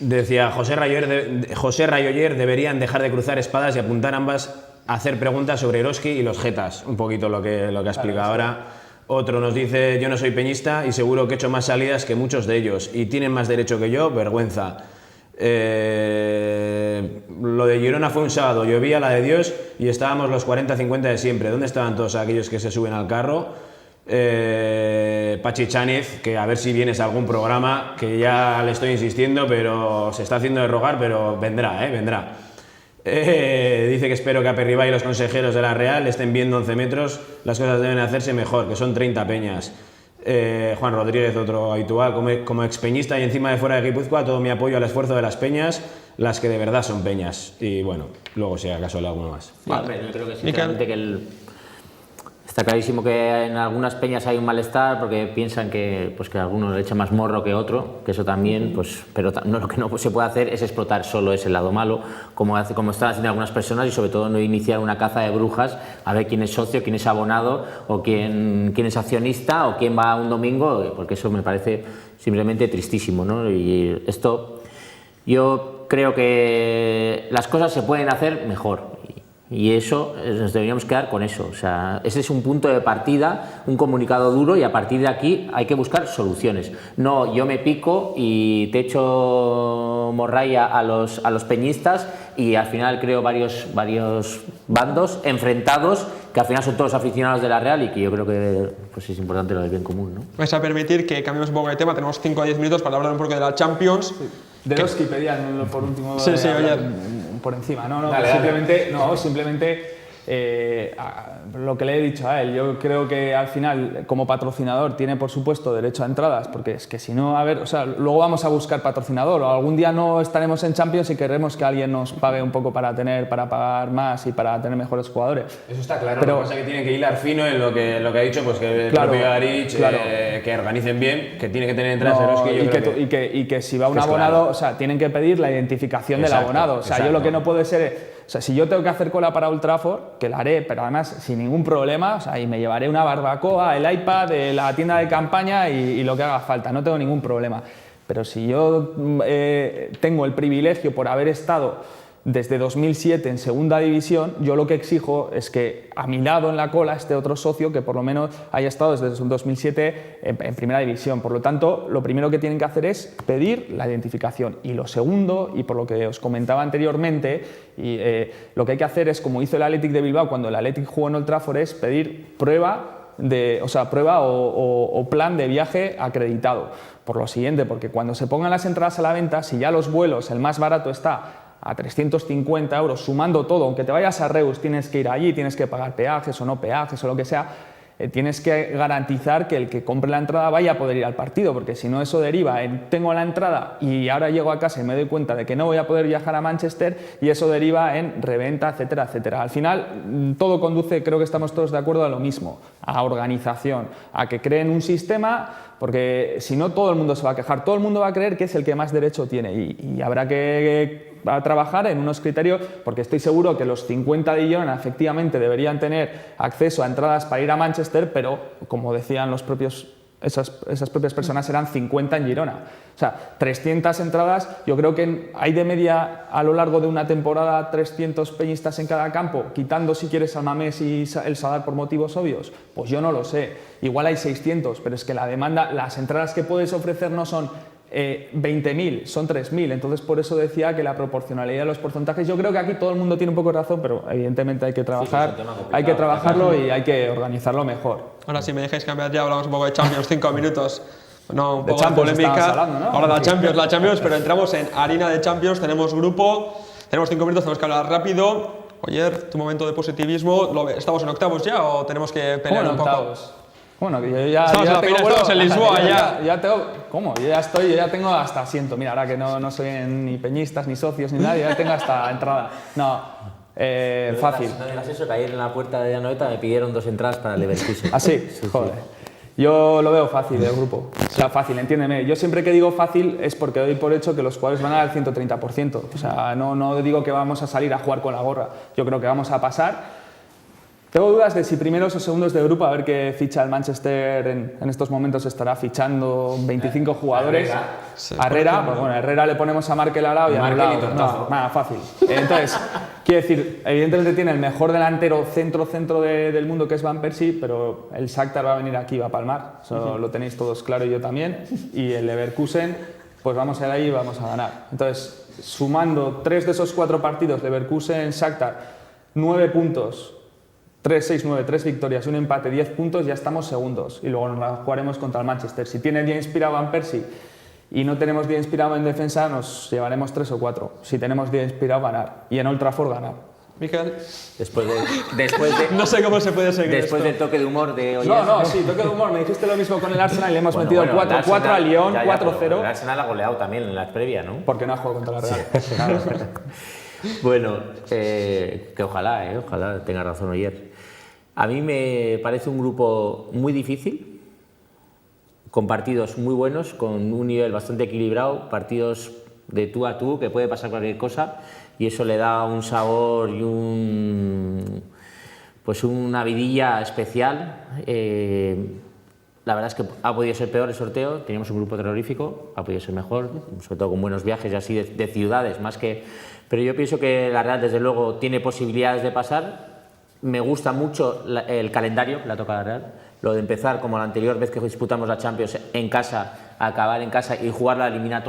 decía, Joserra y Oyer deberían dejar de cruzar espadas y apuntar ambas a hacer preguntas sobre Eroski y los jetas, un poquito lo que ha explicado ahora. Otro nos dice, yo no soy peñista y seguro que he hecho más salidas que muchos de ellos y tienen más derecho que yo, vergüenza. Lo de Girona fue un sábado, llovía la de Dios y estábamos los 40-50 de siempre. ¿Dónde estaban todos aquellos que se suben al carro? Pachi Cháñez, que a ver si vienes a algún programa, que ya le estoy insistiendo, pero se está haciendo de rogar, pero vendrá, vendrá. Dice que espero que Aperribay y los consejeros de la Real estén viendo 11 metros, las cosas deben hacerse mejor, que son 30 peñas. Juan Rodríguez, otro habitual, como expeñista y encima de fuera de Guipúzcoa, todo mi apoyo al esfuerzo de las peñas, las que de verdad son peñas. Y bueno, luego si acaso le alguno más. Vale. Yo creo que sinceramente que está clarísimo que en algunas peñas hay un malestar porque piensan que a alguno le echa más morro que otro, que eso también, pero lo que no se puede hacer es explotar solo ese lado malo, como están haciendo algunas personas y sobre todo no iniciar una caza de brujas a ver quién es socio, quién es abonado o quién es accionista o quién va un domingo, porque eso me parece simplemente tristísimo, ¿no? Y esto, yo creo que las cosas se pueden hacer mejor. Y eso, nos deberíamos quedar con eso. O sea, ese es un punto de partida, un comunicado duro y a partir de aquí hay que buscar soluciones. No, yo me pico y te echo morralla a los peñistas y al final creo varios bandos enfrentados que al final son todos aficionados de la Real y que yo creo que pues es importante lo del bien común, ¿no? Vais a permitir que cambiemos un poco de tema, tenemos 5 a 10 minutos para hablar un poco de la Champions. Sí. De Eroski pedían por último. Sí, oye. Por encima, no, dale, simplemente lo que le he dicho a él. Yo creo que al final, como patrocinador, tiene por supuesto derecho a entradas, porque es que si no, luego vamos a buscar patrocinador, o algún día no estaremos en Champions y queremos que alguien nos pague un poco para pagar más y para tener mejores jugadores. Eso está claro, pero lo que pasa es que tienen que hilar fino en lo que ha dicho, pues que el propio Arich, que organicen bien, que tiene que tener entradas Eroski, y que si va un abonado, o sea, tienen que pedir la identificación del abonado. O sea, yo lo que no puede ser... O sea, si yo tengo que hacer cola para Old Trafford, que la haré, pero además sin ningún problema, o sea, y me llevaré una barbacoa, el iPad, la tienda de campaña y lo que haga falta, no tengo ningún problema. Pero si yo tengo el privilegio por haber estado desde 2007 en segunda división, yo lo que exijo es que a mi lado en la cola esté otro socio que por lo menos haya estado desde 2007 en primera división. Por lo tanto, lo primero que tienen que hacer es pedir la identificación. Y lo segundo, y por lo que os comentaba anteriormente, lo que hay que hacer es, como hizo el Athletic de Bilbao cuando el Athletic jugó en Old Trafford, es pedir prueba o plan de viaje acreditado. Por lo siguiente, porque cuando se pongan las entradas a la venta, si ya los vuelos, el más barato está a 350 euros, sumando todo, aunque te vayas a Reus, tienes que ir allí, tienes que pagar peajes o no peajes o lo que sea, tienes que garantizar que el que compre la entrada vaya a poder ir al partido, porque si no eso deriva en tengo la entrada y ahora llego a casa y me doy cuenta de que no voy a poder viajar a Manchester, y eso deriva en reventa, etcétera, etcétera. Al final todo conduce, creo que estamos todos de acuerdo, a lo mismo, a organización, a que creen un sistema, porque si no todo el mundo se va a quejar, todo el mundo va a creer que es el que más derecho tiene, y habrá que trabajar en unos criterios, porque estoy seguro que los 50 de Girona efectivamente deberían tener acceso a entradas para ir a Manchester, pero como decían los propios, esas propias personas, eran 50 en Girona. O sea, 300 entradas, yo creo que hay de media a lo largo de una temporada 300 peñistas en cada campo, quitando si quieres al Mamés y el Sadar por motivos obvios. Pues yo no lo sé, igual hay 600, pero es que la demanda, las entradas que puedes ofrecer no son 20.000, son 3.000, entonces por eso decía que la proporcionalidad de los porcentajes, yo creo que aquí todo el mundo tiene un poco de razón, pero evidentemente hay que trabajar, hay que trabajarlo y hay que organizarlo mejor. Ahora si me dejáis cambiar ya, hablamos un poco de Champions, 5 minutos, no, un poco de polémica, polémica, ¿no? Ahora la Champions, pero entramos en harina de Champions, tenemos grupo, tenemos 5 minutos, tenemos que hablar rápido. Oyer, tu momento de positivismo, ¿estamos en octavos ya o tenemos que pelear un poco? Bueno, que yo ya tengo estamos en Lisboa ya tengo, ¿cómo? Yo ya tengo hasta asiento. Mira, ahora que no soy ni peñistas, ni socios, ni nadie, ya tengo hasta entrada. No, fácil. No digas eso, que ayer en la puerta de Anoeta me pidieron 2 entradas para el Leverkusen. ¿Ah, sí? Joder. Yo lo veo fácil, el grupo. O sea, fácil, entiéndeme. Yo siempre que digo fácil es porque doy por hecho que los jugadores van a dar el 130%. O sea, no digo que vamos a salir a jugar con la gorra. Yo creo que vamos a pasar. Tengo dudas de si primeros o segundos de grupo, a ver qué ficha el Manchester en estos momentos. Estará fichando 25 jugadores. Herrera, pues bueno, a Herrera le ponemos a Markel al lado y a Markel y Tortazo. Nada, fácil. Entonces, quiero decir, evidentemente tiene el mejor delantero centro del mundo, que es Van Persie, pero el Shakhtar va a venir aquí, va a palmar. Eso lo tenéis todos claro, y yo también. Y el Leverkusen, pues vamos a ir ahí y vamos a ganar. Entonces, sumando 3 de esos 4 partidos, Leverkusen, Shakhtar, 9 puntos. 3-6-9, 3 victorias, un empate, 10 puntos, ya estamos segundos. Y luego nos la jugaremos contra el Manchester. Si tiene día inspirado Van Persie y no tenemos día inspirado en defensa, nos llevaremos 3 o 4. Si tenemos día inspirado, ganar. Y en Old Trafford, ganar. Miquel, Después de no sé cómo se puede seguir después esto. del toque de humor de hoy. Sí, toque de humor. Me dijiste lo mismo con el Arsenal y le hemos metido 4-4 al Lyon, 4-0. El Arsenal ha goleado también en las previas, ¿no? Porque no ha jugado contra la Real. Bueno, que ojalá tenga razón Oyer. A mí me parece un grupo muy difícil, con partidos muy buenos, con un nivel bastante equilibrado, partidos de tú a tú, que puede pasar cualquier cosa, y eso le da un sabor y una vidilla especial. La verdad es que ha podido ser peor el sorteo, teníamos un grupo terrorífico, ha podido ser mejor, sobre todo con buenos viajes y así de ciudades, más que... Pero yo pienso que la Real, desde luego, tiene posibilidades de pasar. Me gusta mucho el calendario que le ha tocado a la Real, lo de empezar como la anterior vez que disputamos la Champions en casa, acabar en casa y jugar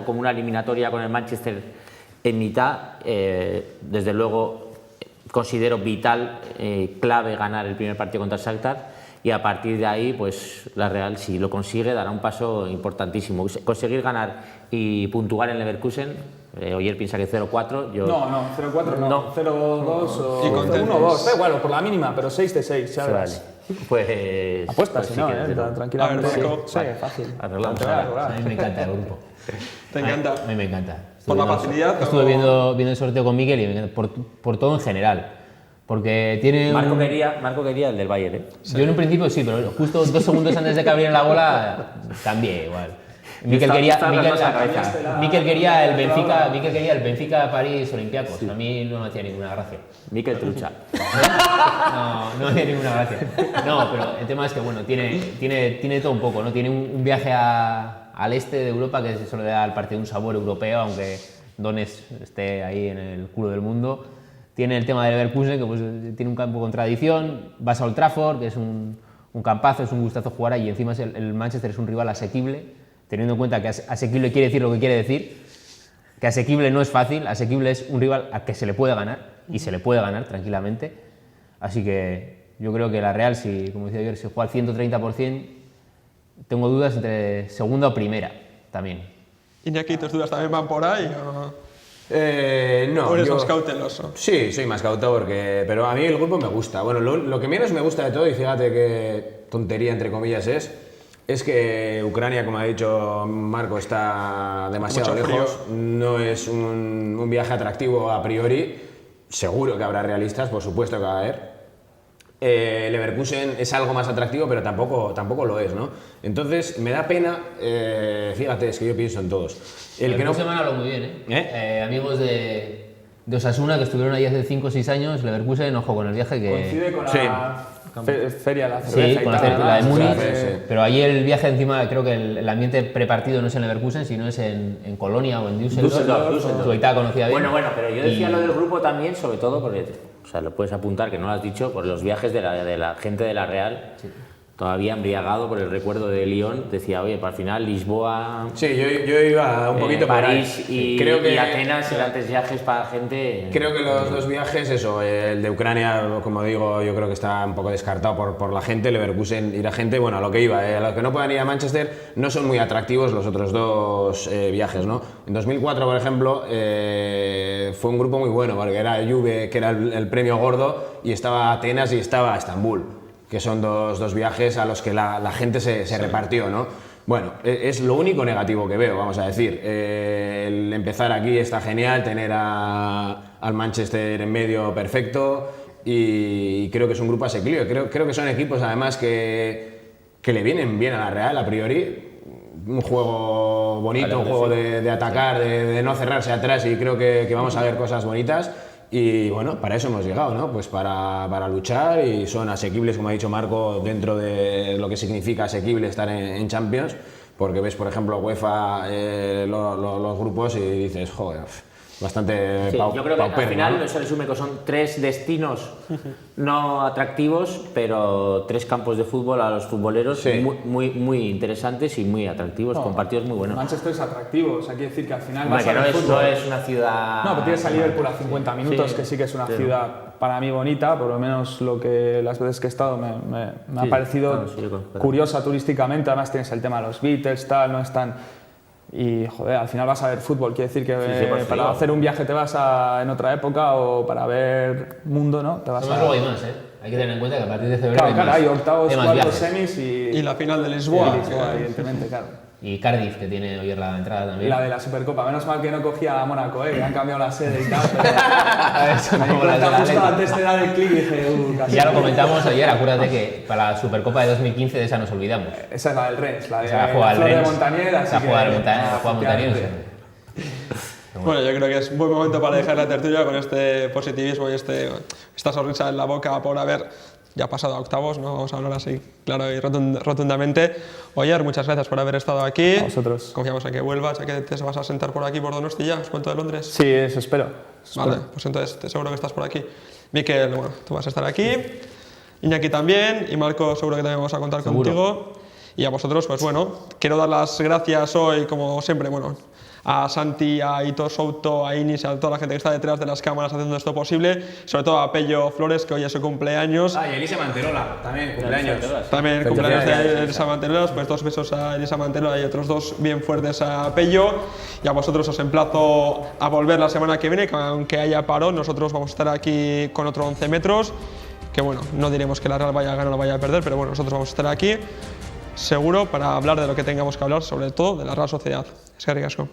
como una eliminatoria con el Manchester en mitad. Desde luego considero vital, clave ganar el primer partido contra el Shakhtar, y a partir de ahí pues la Real, si lo consigue, dará un paso importantísimo. Conseguir ganar y puntuar en Leverkusen. Oyer piensa que 0-4. Yo... No, 0-4 no. 0-2 o 1-2. Da igual, por la mínima, pero 6 de 6, ya verás. Pues... Apuestas, pues si no, sí, tranquilamente. A ver, sí, fácil. Arreglamos. A mí me encanta el grupo. ¿Te encanta? A mí me encanta. ¿Por la facilidad? Estuve viendo el sorteo con Miquel y me encanta, por todo en general. Porque tiene Marco quería el del Bayern, ¿eh? Yo en un principio sí, pero justo 2 segundos antes de que abriera la bola cambié igual. Miquel quería el Benfica París Olympiacos. Sí. A mí no me hacía ninguna gracia. Miquel Trucha. No me hacía ninguna gracia. No, pero el tema es que bueno, tiene todo un poco, ¿no? Tiene un viaje a al este de Europa, que eso le da al partido un sabor europeo, aunque Donetsk esté ahí en el culo del mundo. Tiene el tema del Leverkusen, que pues, tiene un campo con tradición, vas a Old Trafford, que es un campazo, es un gustazo jugar ahí, y encima el Manchester es un rival asequible, teniendo en cuenta que asequible quiere decir lo que quiere decir, que asequible no es fácil, asequible es un rival al que se le puede ganar, y se le puede ganar tranquilamente. Así que yo creo que la Real, si, como decía ayer, si juega al 130%, tengo dudas entre segunda o primera también. Iñaki, ¿tus dudas también van por ahí? No, ¿O eres más cauteloso? Sí, soy más cauto, pero a mí el grupo me gusta. Bueno, lo que menos me gusta de todo, y fíjate qué tontería entre comillas es que Ucrania, como ha dicho Marco, está demasiado lejos. No es un viaje atractivo a priori. Seguro que habrá realistas, por supuesto que va a haber. Leverkusen es algo más atractivo, pero tampoco lo es, ¿no? Entonces, me da pena, fíjate, es que yo pienso en todos. El que no se me ha hablado muy bien, amigos de Osasuna que estuvieron ahí hace 5 o 6 años, Leverkusen, ojo con el viaje que... Coincide con la feria, la cerveza. Sí, con la de Múnich, pero allí el viaje encima, creo que el ambiente prepartido no es en Leverkusen, sino es en Colonia o en Düsseldorf. Tu Aitá conocía bien. Bueno, pero yo decía lo del grupo también, sobre todo porque, o sea, lo puedes apuntar, que no lo has dicho, por los viajes de la gente de la Real. Sí. Todavía embriagado por el recuerdo de Lyon, decía, oye, para el final Lisboa... Sí, yo iba un poquito París y Atenas, eran viajes para gente... Creo que los dos viajes, el de Ucrania, como digo, yo creo que está un poco descartado por la gente. Leverkusen y la gente, bueno, a lo que iba, a los que no puedan ir a Manchester, no son muy atractivos los otros dos viajes, ¿no? En 2004, por ejemplo, fue un grupo muy bueno, porque era Juve, que era el premio gordo, y estaba Atenas y estaba Estambul, que son dos viajes a los que la gente se repartió, ¿no? Bueno, es lo único negativo que veo, vamos a decir. El empezar aquí está genial, tener al Manchester en medio perfecto, y creo que es un grupo asequible. Creo que son equipos, además, que le vienen bien a la Real, a priori. Un juego bonito, un juego de atacar, de no cerrarse atrás, y creo que vamos a ver cosas bonitas. Y bueno, para eso hemos llegado, ¿no? Pues para luchar, y son asequibles, como ha dicho Marco, dentro de lo que significa asequible estar en Champions, porque ves, por ejemplo, UEFA, los grupos, y dices, joder, bastante sí, yo creo que al final, ¿no? Se resume que son 3 destinos no atractivos, pero 3 campos de fútbol a los futboleros, sí, muy interesantes y muy atractivos, con partidos muy buenos. Manchester es atractivo, o sea, quiere decir que al final vas a ver fútbol. No es una ciudad... No, pero tienes a Liverpool a 50 minutos, sí, que sí que es una ciudad para mí bonita, por lo menos las veces que he estado me ha parecido curiosa turísticamente. Además tienes el tema de los Beatles, tal, no están... Y joder, al final vas a ver fútbol, quiere decir que para hacer un viaje te vas en otra época, o para ver mundo, ¿no? Te vas luego hay más, hay que tener en cuenta que a partir de febrero hay octavos, cuartos, semis y la final de Lisboa. Evidentemente, claro. Y Cardiff, que tiene hoy la entrada también. La de la Supercopa. Menos mal que no cogía a Mónaco, que han cambiado la sede y tal. Pero justo antes de dar el clic dije, casi. Ya lo comentamos ayer, acuérdate que para la Supercopa de 2015 de esa nos olvidamos. Esa es la del Rennes, la de Flor de Montanier. Esa juega Montanier. Bueno, yo creo que es un buen momento para dejar la tertulia con este positivismo y esta sonrisa en la boca por haber ya pasado a octavos, ¿no? Vamos a hablar así, claro y rotundamente. Oyer, muchas gracias por haber estado aquí. A vosotros. Confiamos en que vuelvas, ya que te vas a sentar por aquí, por Donosti ya, os cuento de Londres. Sí, eso espero. Vale, pues entonces seguro que estás por aquí. Miquel, bueno, tú vas a estar aquí. Iñaki también, y Marco seguro que también vamos a contar contigo. Y a vosotros, pues bueno, quiero dar las gracias hoy, como siempre, bueno, a Santi, a Hitor Souto, a Inis, a toda la gente que está detrás de las cámaras haciendo esto posible, sobre todo a Pello Flores, que hoy es su cumpleaños. Y Elisa Manterola, también cumpleaños. También cumpleaños de Elisa Manterola, pues 2 besos a Elisa Manterola y otros 2 bien fuertes a Pello. Y a vosotros os emplazo a volver la semana que viene, que aunque haya parón, nosotros vamos a estar aquí con otro 11 metros, que bueno, no diremos que la Real vaya a ganar o la vaya a perder, pero bueno, nosotros vamos a estar aquí seguro para hablar de lo que tengamos que hablar, sobre todo de la Real Sociedad. Es que ricasco.